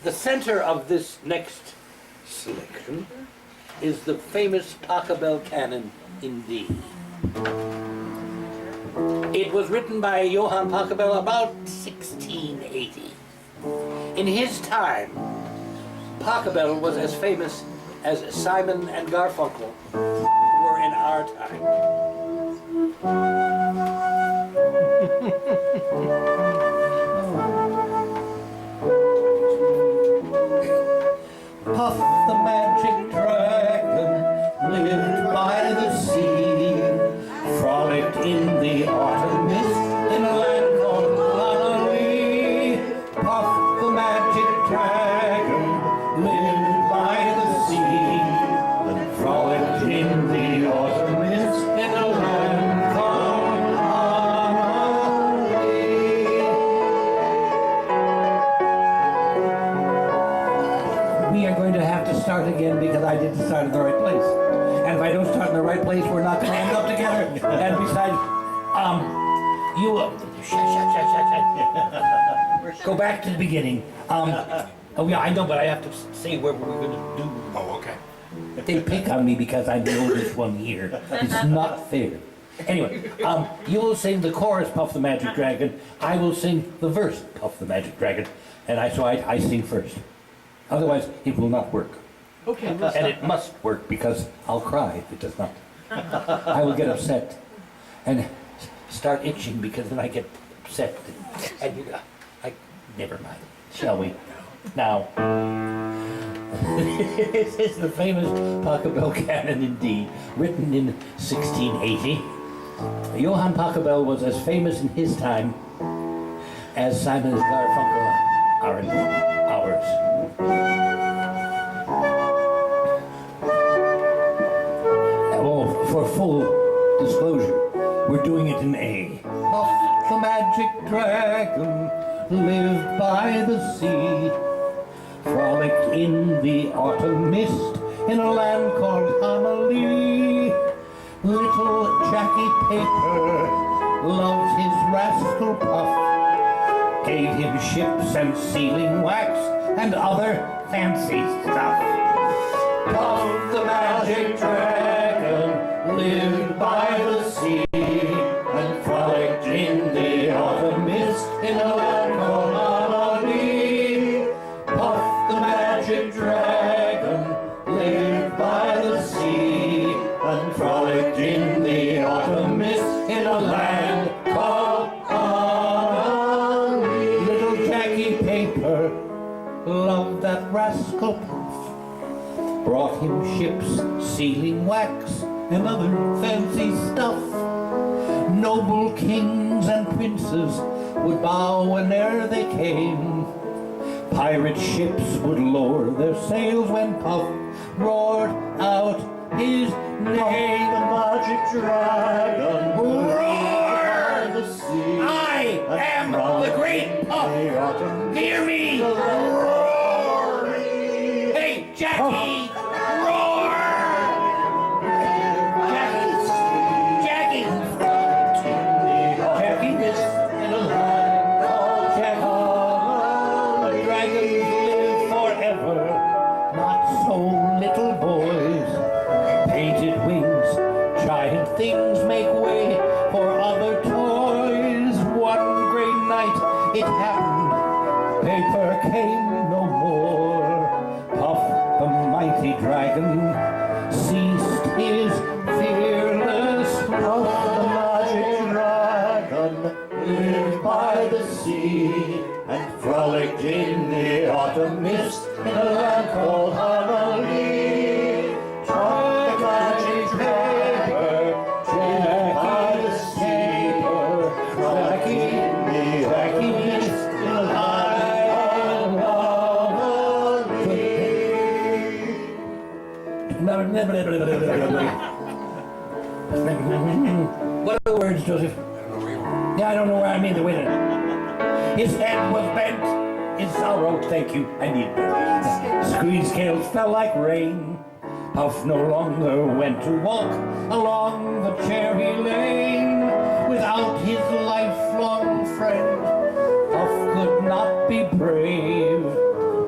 The center of this next selection is the famous Pachelbel canon in D. It was written by Johann Pachelbel about 1680. In his time, Pachelbel was as famous as Simon and Garfunkel were in our time. I didn't start in the right place. And if I don't start in the right place, we're not going to end up together. And besides, you go back to the beginning. Oh yeah, I know, but I have to say what we're going to do. Oh, okay. They pick on me because I know this one here. It's not fair. Anyway, you will sing the chorus, Puff the Magic Dragon. I will sing the verse, Puff the Magic Dragon. And I sing first. Otherwise, it will not work. Okay, And it must work because I'll cry if it does not. I will get upset and start itching because then I get upset. And never mind. Shall we? Now, this is the famous Pachelbel canon in D, written in 1680. Johann Pachelbel was as famous in his time as Simon and Garfunkel are in ours. Oh, for full disclosure, we're doing it in A. Puff the magic dragon lived by the sea, frolicked in the autumn mist in a land called Amelie. Little Jackie Paper loved his rascal Puff, gave him ships and sealing wax and other fancy stuff. Puff the magic dragon lived by the sea and frolicked in the autumn mist in a land called Amelie. Puff the magic dragon lived by the sea and frolicked in the autumn mist in a land called Amelie. Little Jackie Paper loved that rascal Puff, brought him ships, sealing wax, and other fancy stuff. Noble kings and princes would bow whene'er they came. Pirate ships would lower their sails when Puff roared out his name. The magic dragon Roar! the sea. I am the great Puff. Hear me! Roar! Hey, Jackie! Roar! Jackie! Jackie, this in a line called Jackie. Dragons live forever, not so little boys. Painted wings, giant things make way for other toys. One great night it happened, Paper came no more. Puff the mighty dragon ceased his fearless Puff the magic dragon lived by the sea and frolicked in the autumn mist in a land called Amelie. Puff the magic dragon lived by the sea, frolicked in the autumn mist in a land called Amelie. What are the words, Joseph? Yeah, I don't know where I mean the winner. His head was bent in sorrow, thank you, I need screen scales fell like rain. Puff no longer went to walk along the cherry lane. Without his lifelong friend, Puff could not be brave.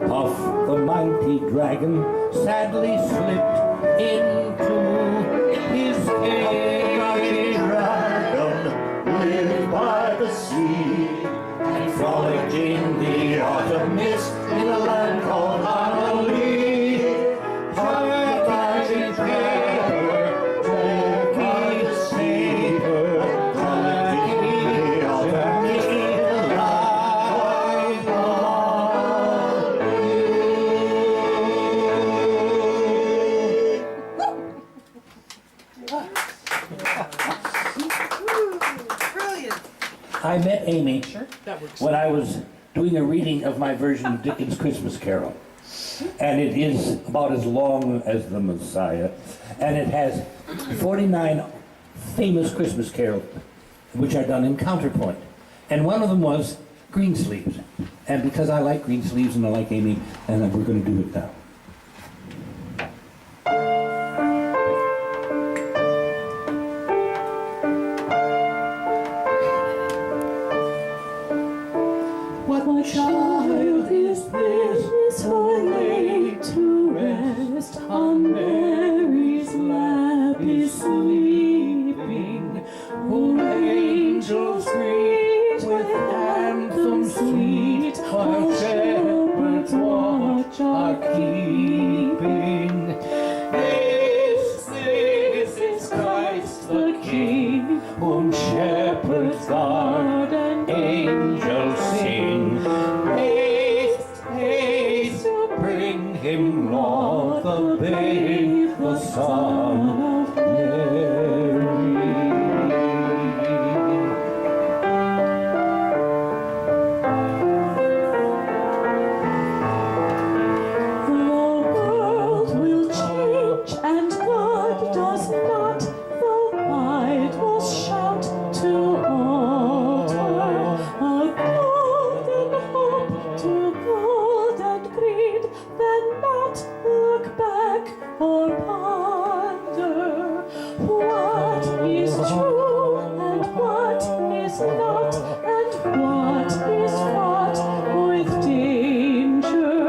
Puff the mighty dragon sadly slipped into his cave. Lived by the sea and frolicked in the autumn mist in a land called Amelie. Puff the magic dragon, Jackie the saber, frolicked in the autumn mist in a land called Brilliant. I met Amy that works. when I was doing a reading of my version of Dickens' Christmas Carol. And it is about as long as the Messiah. And it has 49 famous Christmas carols, which are done in counterpoint. And one of them was Greensleeves. And because I like Greensleeves and I like Amy, and we're going to do it now. babe, the son of Mary. The world will change and God does not, though idols shout to alter. A golden hope to gold and greed, then not look back or ponder. What is true and what is not, and what is fraught with danger,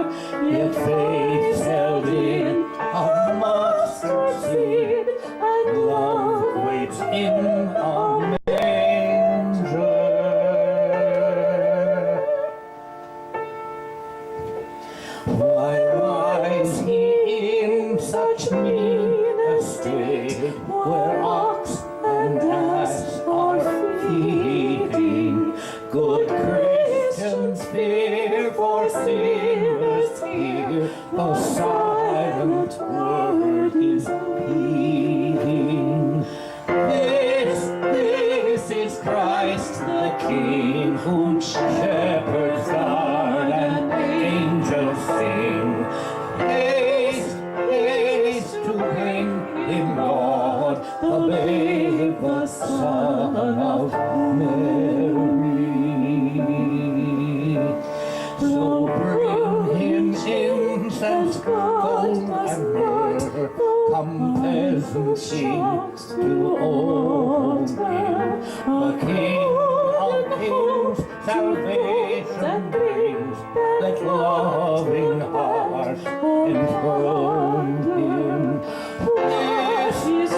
yet faith held in a mustard seed, and love Waits in a manger. Why lies he in such mean estate, where ox and ass are feeding? Good Christians fear, for sinners hear, the silent word is pleading. This is Christ the King, whom shepherds guard and angels sing. Haste, haste to bring him, Lord, the babe, the Son of Mary. So bring him incense, gold, and myrrh. Come, peasants, sing to old him. The King of kings salvation brings. Let loving hearts enthrone him. This is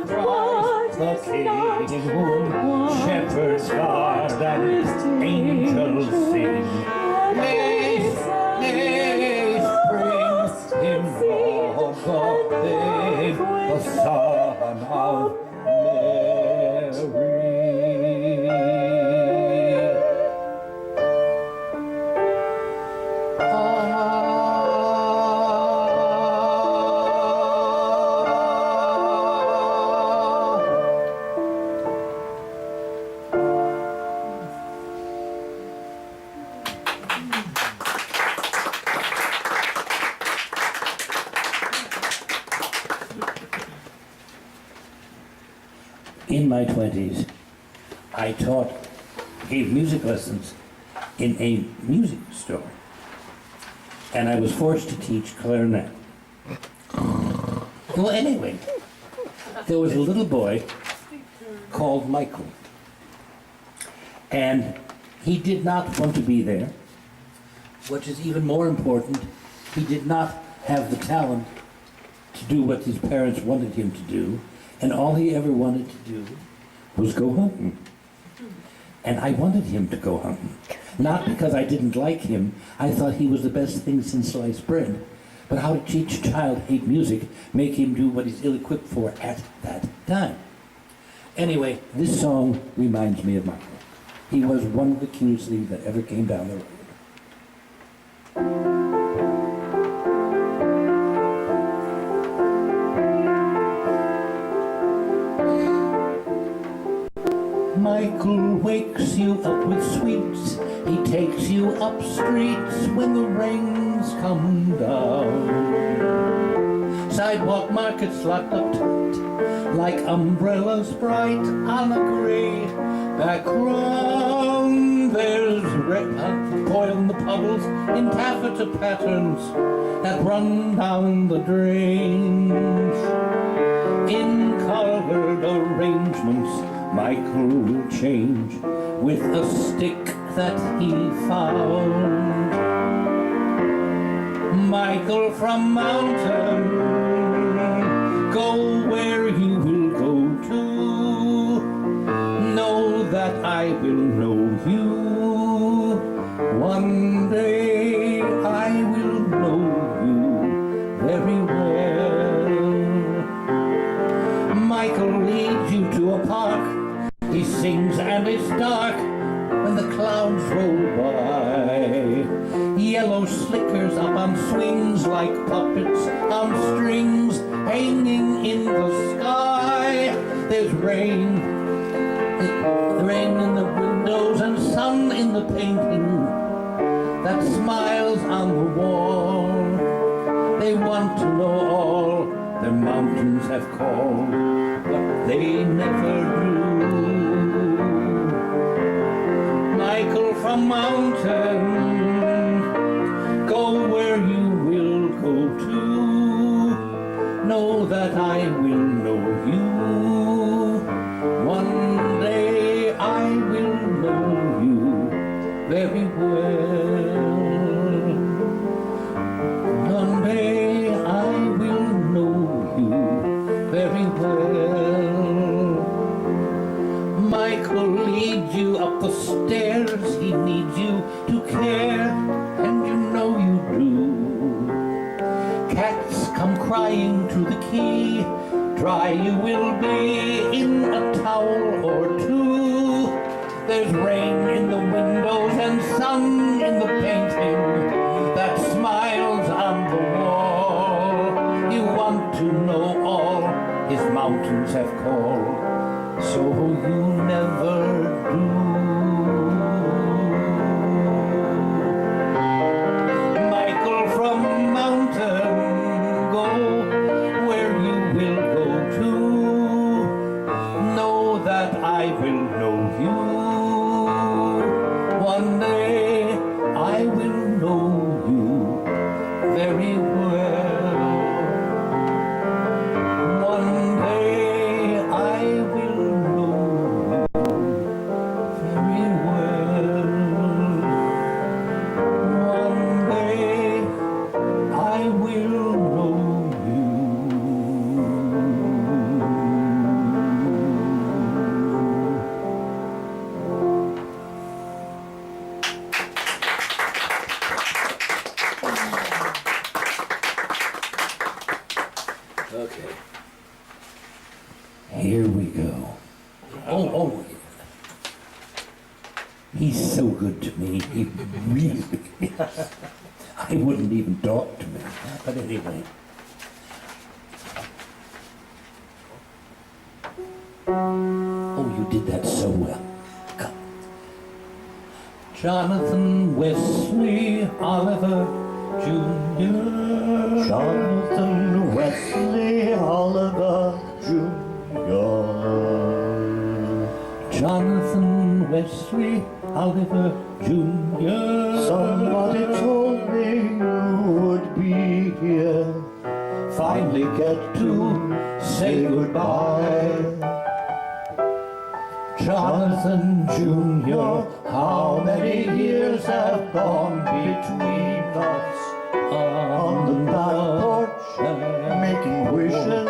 Christ the King, whom shepherds guard and angels sing. Haste, haste, bring him, Lord, the babe, the Son of Mary. In my 20s, I gave music lessons in a music store. And I was forced to teach clarinet. Well, anyway, there was a little boy called Michael. And he did not want to be there, which is even more important. He did not have the talent to do what his parents wanted him to do. And all he ever wanted to do was go hunting. And I wanted him to go hunting. Not because I didn't like him. I thought he was the best thing since sliced bread. But how to teach a child hate music, make him do what he's ill-equipped for at that time. Anyway, this song reminds me of Michael. He was one of the cutest things that ever came down the road. Michael wakes you up with sweets. He takes you up streets when the rains come down. Sidewalk markets locked up tight, like umbrellas bright on a gray background. There's oil in the puddles in taffeta patterns that run down the drains. In colored arrangements, Michael will change with a stick that he found. Michael from mountain, go where you will go to. Know that I will know you. One day I will know you very well. Michael leads you to a park. He sings and it's dark when the clouds roll by. Yellow slickers up on swings like puppets on strings hanging in the sky. There's rain, rain in the windows and sun in the painting that smiles on the wall. They want to know all the mountains have called, but they never do. Michael from mountain, go where you will go to. Know that I will know you. One day I will know you very well. One day I will know you very well. Michael leads you up the stairs, he needs you to care, and you know you do. Cats come crying to the key, dry you will be in a towel or two. There's rain in the windows and sun in the painting that smiles on the wall. You want to know all his mountains have called, so you never do. Michael from mountain, go where you will go to. Know that I will know you. One day I will know you very well. One day I will know you very well. One day I will know you. Okay. Here we go. Oh. He's so good to me. He really is. I wouldn't even talk to me. But anyway. Oh, you did that so well. Come. Jonathan Wesley Oliver Jr. Jonathan Wesley Oliver Jr. Jonathan Wesley Oliver Jr. Somebody told me you would be here. Finally get to say goodbye. Jonathan Jr., how many years have gone between us? On the back porch, making wishes,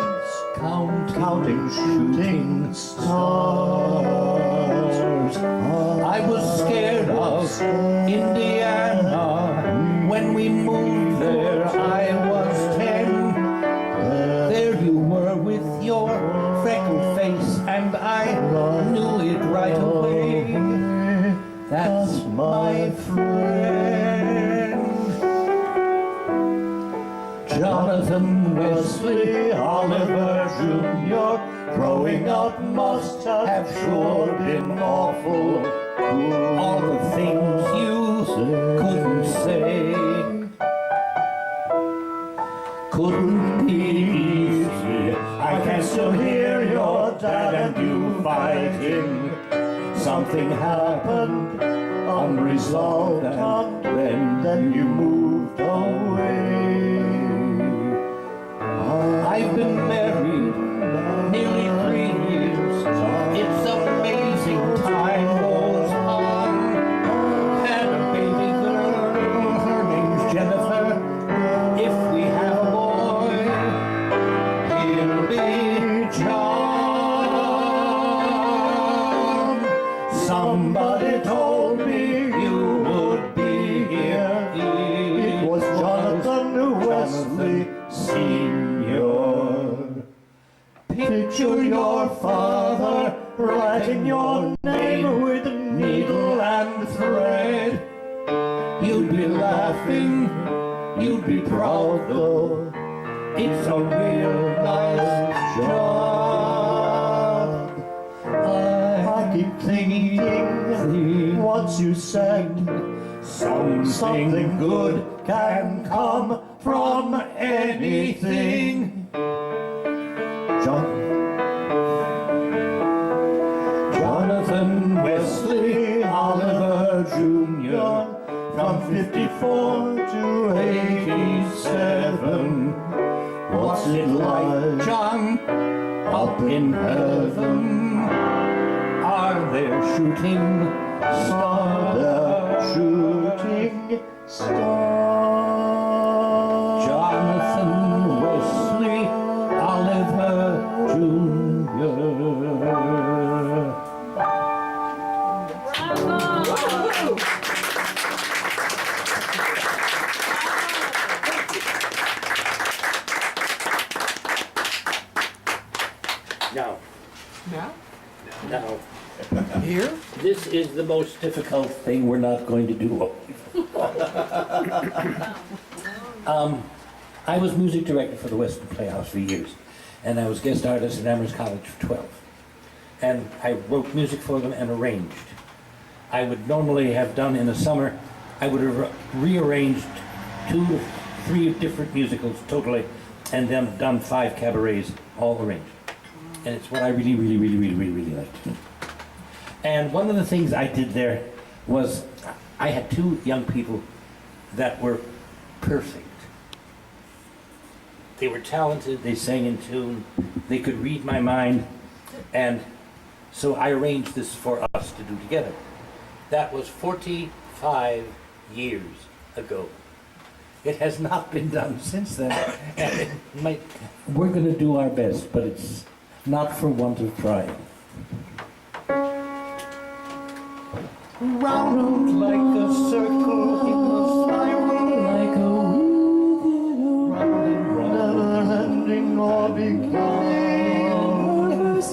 counting shooting stars. I was scared of Indiana when we moved there. I was 10. There you were with your freckled face, and I knew it right away. That's my friend. Jonathan Wesley Oliver Jr. Growing up must have sure been awful. All the things you couldn't say couldn't be easy. I can still hear your dad and you fighting. Something happened unresolved, and then you moved away. I've been married nearly 3 years. It's amazing time rolls on. Had a baby girl, her name's Jennifer. If we have a boy, he'll be John. Somebody told me you would be here. It was Jonathan Wesley Sr. Picture your father writing your name with a needle and thread. You'd be laughing to be proud though. It's a real nice job. I keep thinking once you said something good can come from anything. Jonathan Wesley Oliver Jr. from 54 to 87. What's it like, John, up in heaven? Are they shooting stars? They're shooting stars. Jonathan Wesley Oliver Jr. Now, Here? this is the most difficult thing we're not going to do. I was music director for the Western Playhouse for years, and I was guest artist at Amherst College for 12. And I wrote music for them and arranged. I would normally have done in the summer, I would have rearranged 2 or 3 different musicals totally, and then done 5 cabarets, all arranged. And it's what I really like to do. And one of the things I did there was I had 2 young people that were perfect. They were talented, they sang in tune, they could read my mind, and so I arranged this for us to do together. That was 45 years ago. It has not been done since then. And it might, we're going to do our best, but it's not for want of trying. Round like a circle in a spiral, like a wheel, round and round, never ending or beginning,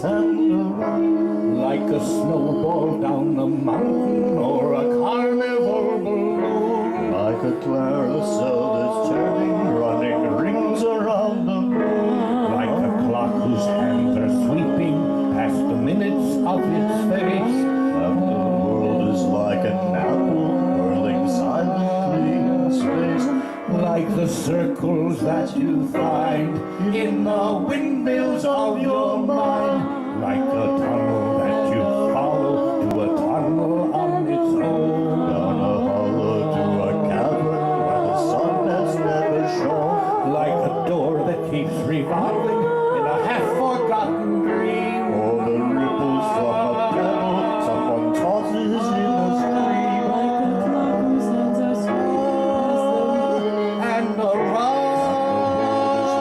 and around. Like a snowball down a mountain or a carnival balloon, like a carousel that's turning, running rings around the moon, like a clock whose hands are sweeping past the minutes of its face. Like an apple whirling silently in space, like the circles that you find in the windmills of your mind, like a tunnel that you follow to a tunnel on its own, down a hollow to a cavern where the sun has never shone, like a door that keeps revolving in a half-forgotten dream, or the ripples from a pebble someone tosses in a stream, like the clock whose hands are sweeping and around,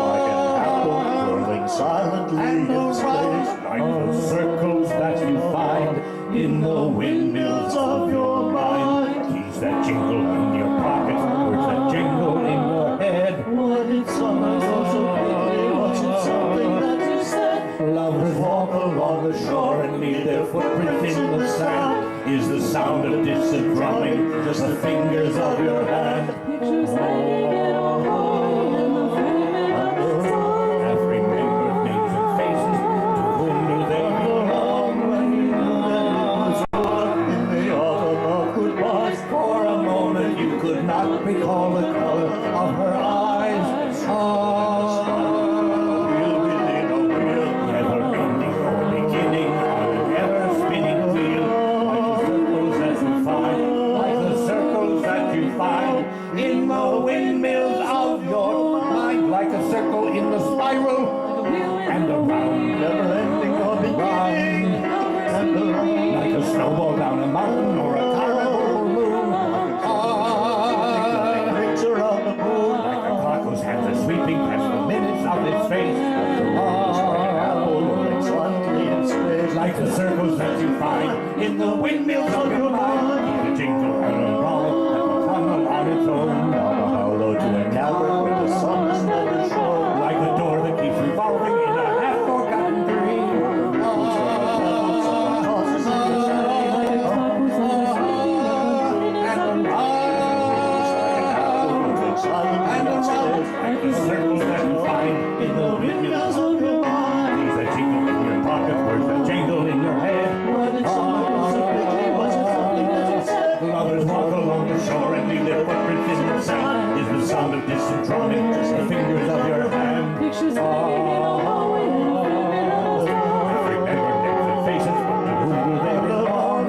like an apple whirling silently in space, like the circles that you find in the windmills of your mind, keys that jingle in your pockets, words that jingle in your head. What it's something so quickly, what's it something that you said? Lovers walk along the shore and leave their footprints in the sand. Is the sound of distant drumming just the fingers of your hand? Pictures hanging in a hole in the framing of the sun. Have remembered names and faces. To whom do they belong? When you knew that it was warm in the autumn of goodbyes. For a moment you could not recall the color of her eyes. Wheel within a wheel, never ending or beginning on an ever-spinning wheel. In the windmills of your mind, like a circle in the spiral, and around, never ending or beginning, and around, like a snowball down a mountain or a carnival balloon, rings around the moon, like a clock whose hands are sweeping past the minutes of its face, like the circles that you find in the windmills of your mind, the jingle and a roll. On its own, down a hollow to a cavern where the sun has never shone, like a door that keeps revolving in a half-forgotten dream. And windmills of your mind. Things that jingle in your pockets, words that jangle in your head. What did someone so quickly? Was it something that you said? Lovers walk along the shore and leave their footprints in the sand. Is the sound of distant drumming just the fingers of your hand? Pictures hanging in a hallway and a Remember names and faces, but to whom do they belong?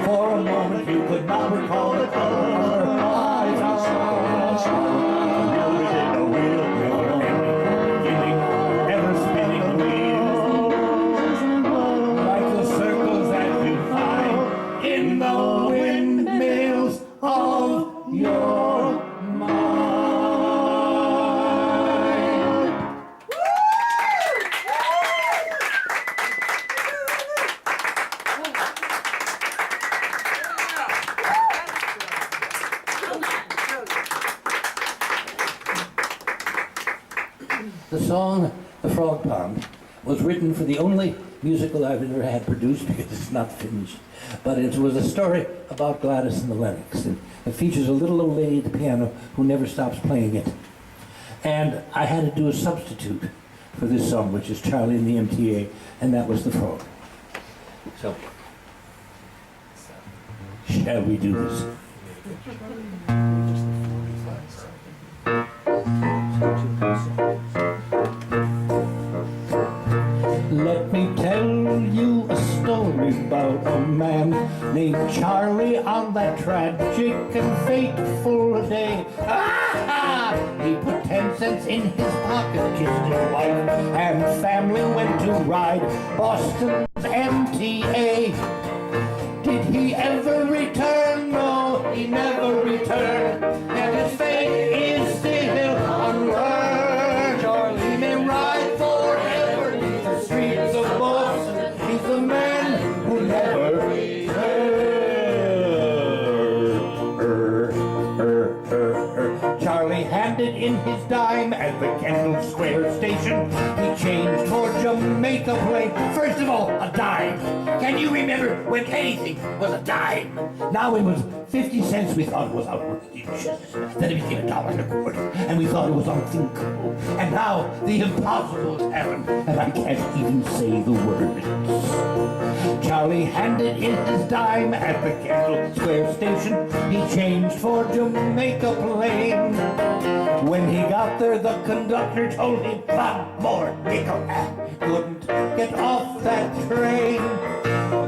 For a moment you could not recall the color of her eyes. Reeled within a wheel, never ending, beginning, ever spinning wheel. Like the circles that you find in the windmills of your mind. The song The Frog Pond was written for the only musical I've ever had produced because it's not finished. But it was a story about Gladys and the Lennox. And it features a little old lady at the piano who never stops playing it. And I had to do a substitute for this song, which is Charlie and the MTA, and that was The Frog. So, shall we do this? Let me tell you a story about a man named Charlie on that tragic and fateful day. Ah! He put 10 cents in his pocket, kissed his wife, and family went to ride Boston's MTA. Did he ever return? No, he never returned, and his fate is still unlearned. Charlie may ride forever in the streets of Boston. He's the man who never returned. Charlie handed in his dime at the Kendall Square station. He changed for Jamaica Plate. First of all, a dime. Can you remember when anything was a dime? Now it was 50 cents. We thought it was outrageous. Then it became $1.25, and we thought it was unthinkable. And now the impossible has happened, and I can't even say the words. Charlie handed in his dime at the Kendall Square station. He changed for Jamaica Plain. When he got there, the conductor told him one more nickel and couldn't get off that train.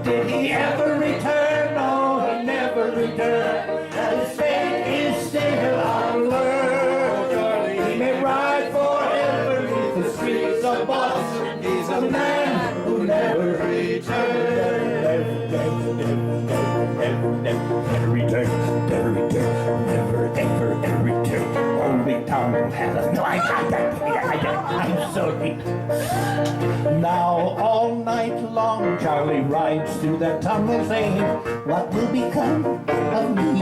Did he ever return? No, he never returned. His fate is still unlearned. He may ride forever in the streets of Boston. He's a man who never returned. Never return, never return, never ever return. Only Tom has us. No, I'm sorry. Now all night long, Charlie rides through that tunnel saying, what will become of me?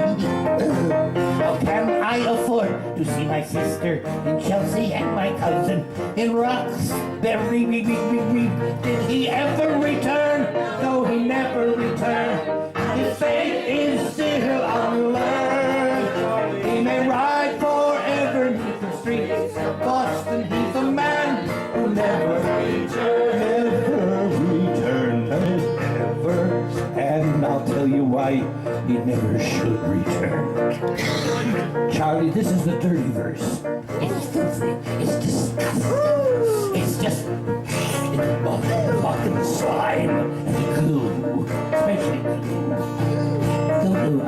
How can I afford to see my sister in Chelsea and my cousin in Roxbury? Did he ever return? No, he never returned. His fate is still unlearned. He may ride forever beneath the streets of Boston. He's a man who never returned. Never. And I'll tell you why he never should return. Charlie, this is the dirty verse. It's filthy. It's disgusting. It's just muck and slime and glue, especially glue.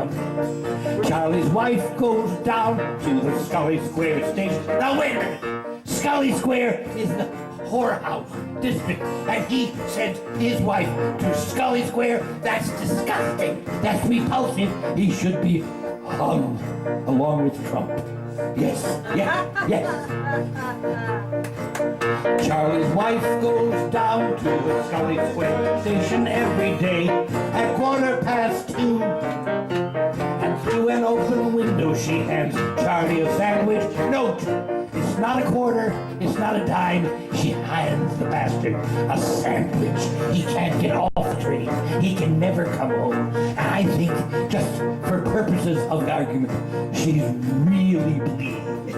Charlie's wife goes down to the Scully Square station. Now wait a minute. Scully Square is the whorehouse district, and he sent his wife to Scully Square. That's disgusting. That's repulsive. He should be hung along with Trump. Yes. Charlie's wife goes down to the Scully Square station every day at 2:15. And through an open window she hands Charlie a sandwich. Note, it's It's not a quarter, it's not a dime. She hands the bastard a sandwich. He can't get off the train. He can never come home. And I think, just for purposes of the argument, she's really bleeding.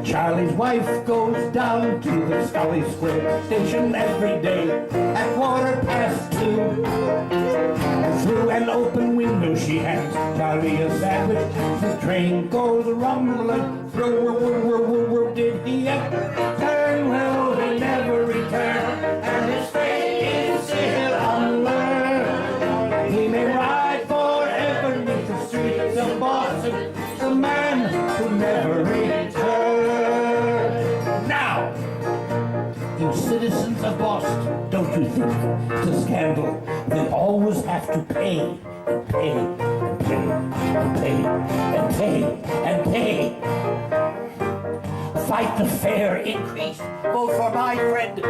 Charlie's wife goes down to the Scully Square station every day at 2:15. Through an open window she hands Charlie a sandwich. The train goes rumbling through. Did he ever turn? Well, he never returned, and his fate is still unlearned. He may ride forever neath the streets of Boston, the man who never returned. Now, you citizens of Boston, don't you think it's a scandal? They always have to pay and pay and pay and pay and pay and pay. Fight the fare increase. Vote for my friend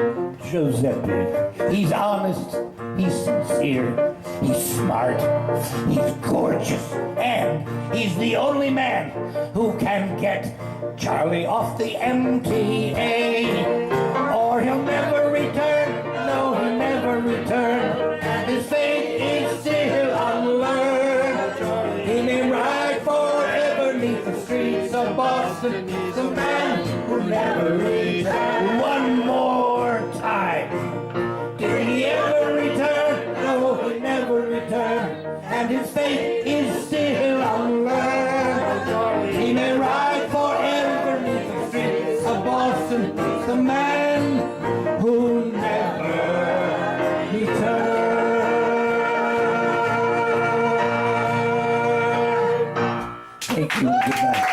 Giuseppe. He's honest, he's sincere, he's smart, he's gorgeous, and he's the only man who can get Charlie off the MTA. Or he'll never return. No, he'll never return. His fate is still unlearned. He may ride forever neath the streets of Boston. The man who never returned. One more time. Did he ever return? No, he never returned. And his fate is still unlearned. He may ride forever neath the streets of Boston. The man who never returned. Thank you. Good night.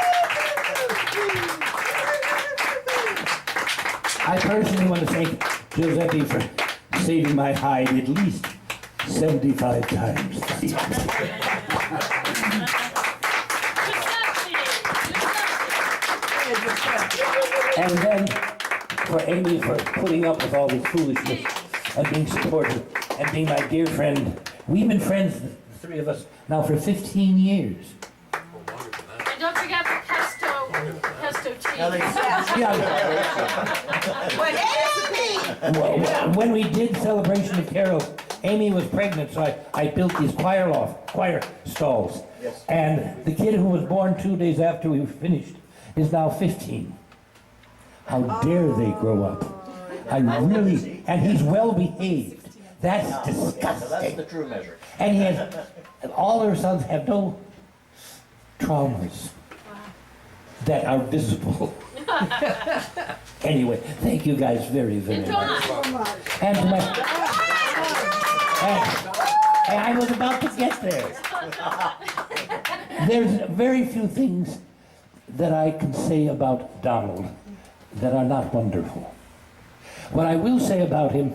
I personally want to thank Giuseppe for saving my hide at least 75 times. And then for Amy for putting up with all this foolishness and being supportive and being my dear friend. We've been friends, the three of us, now for 15 years. And don't forget the pesto cheese. Yeah. What When we did Celebration of Carols, Amy was pregnant, so I built these choir stalls. Yes. And the kid who was born 2 days after we finished is now 15. How dare they grow up? I really, and he's well behaved. That's So that's disgusting. the true measure. And he has, all our sons have no traumas that are visible. Anyway, thank you guys very, very And much. Dawn. And to my, and I was about to get there. There's very few things that I can say about Donald that are not wonderful. What I will say about him,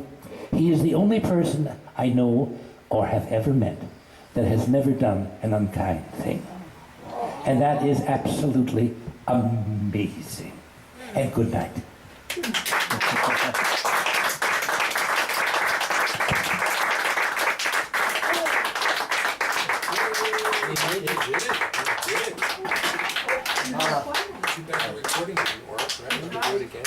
he is the only person I know or have ever met that has never done an unkind thing. And that is absolutely amazing. And good night. Too bad our recording didn't work, right? We can do it again.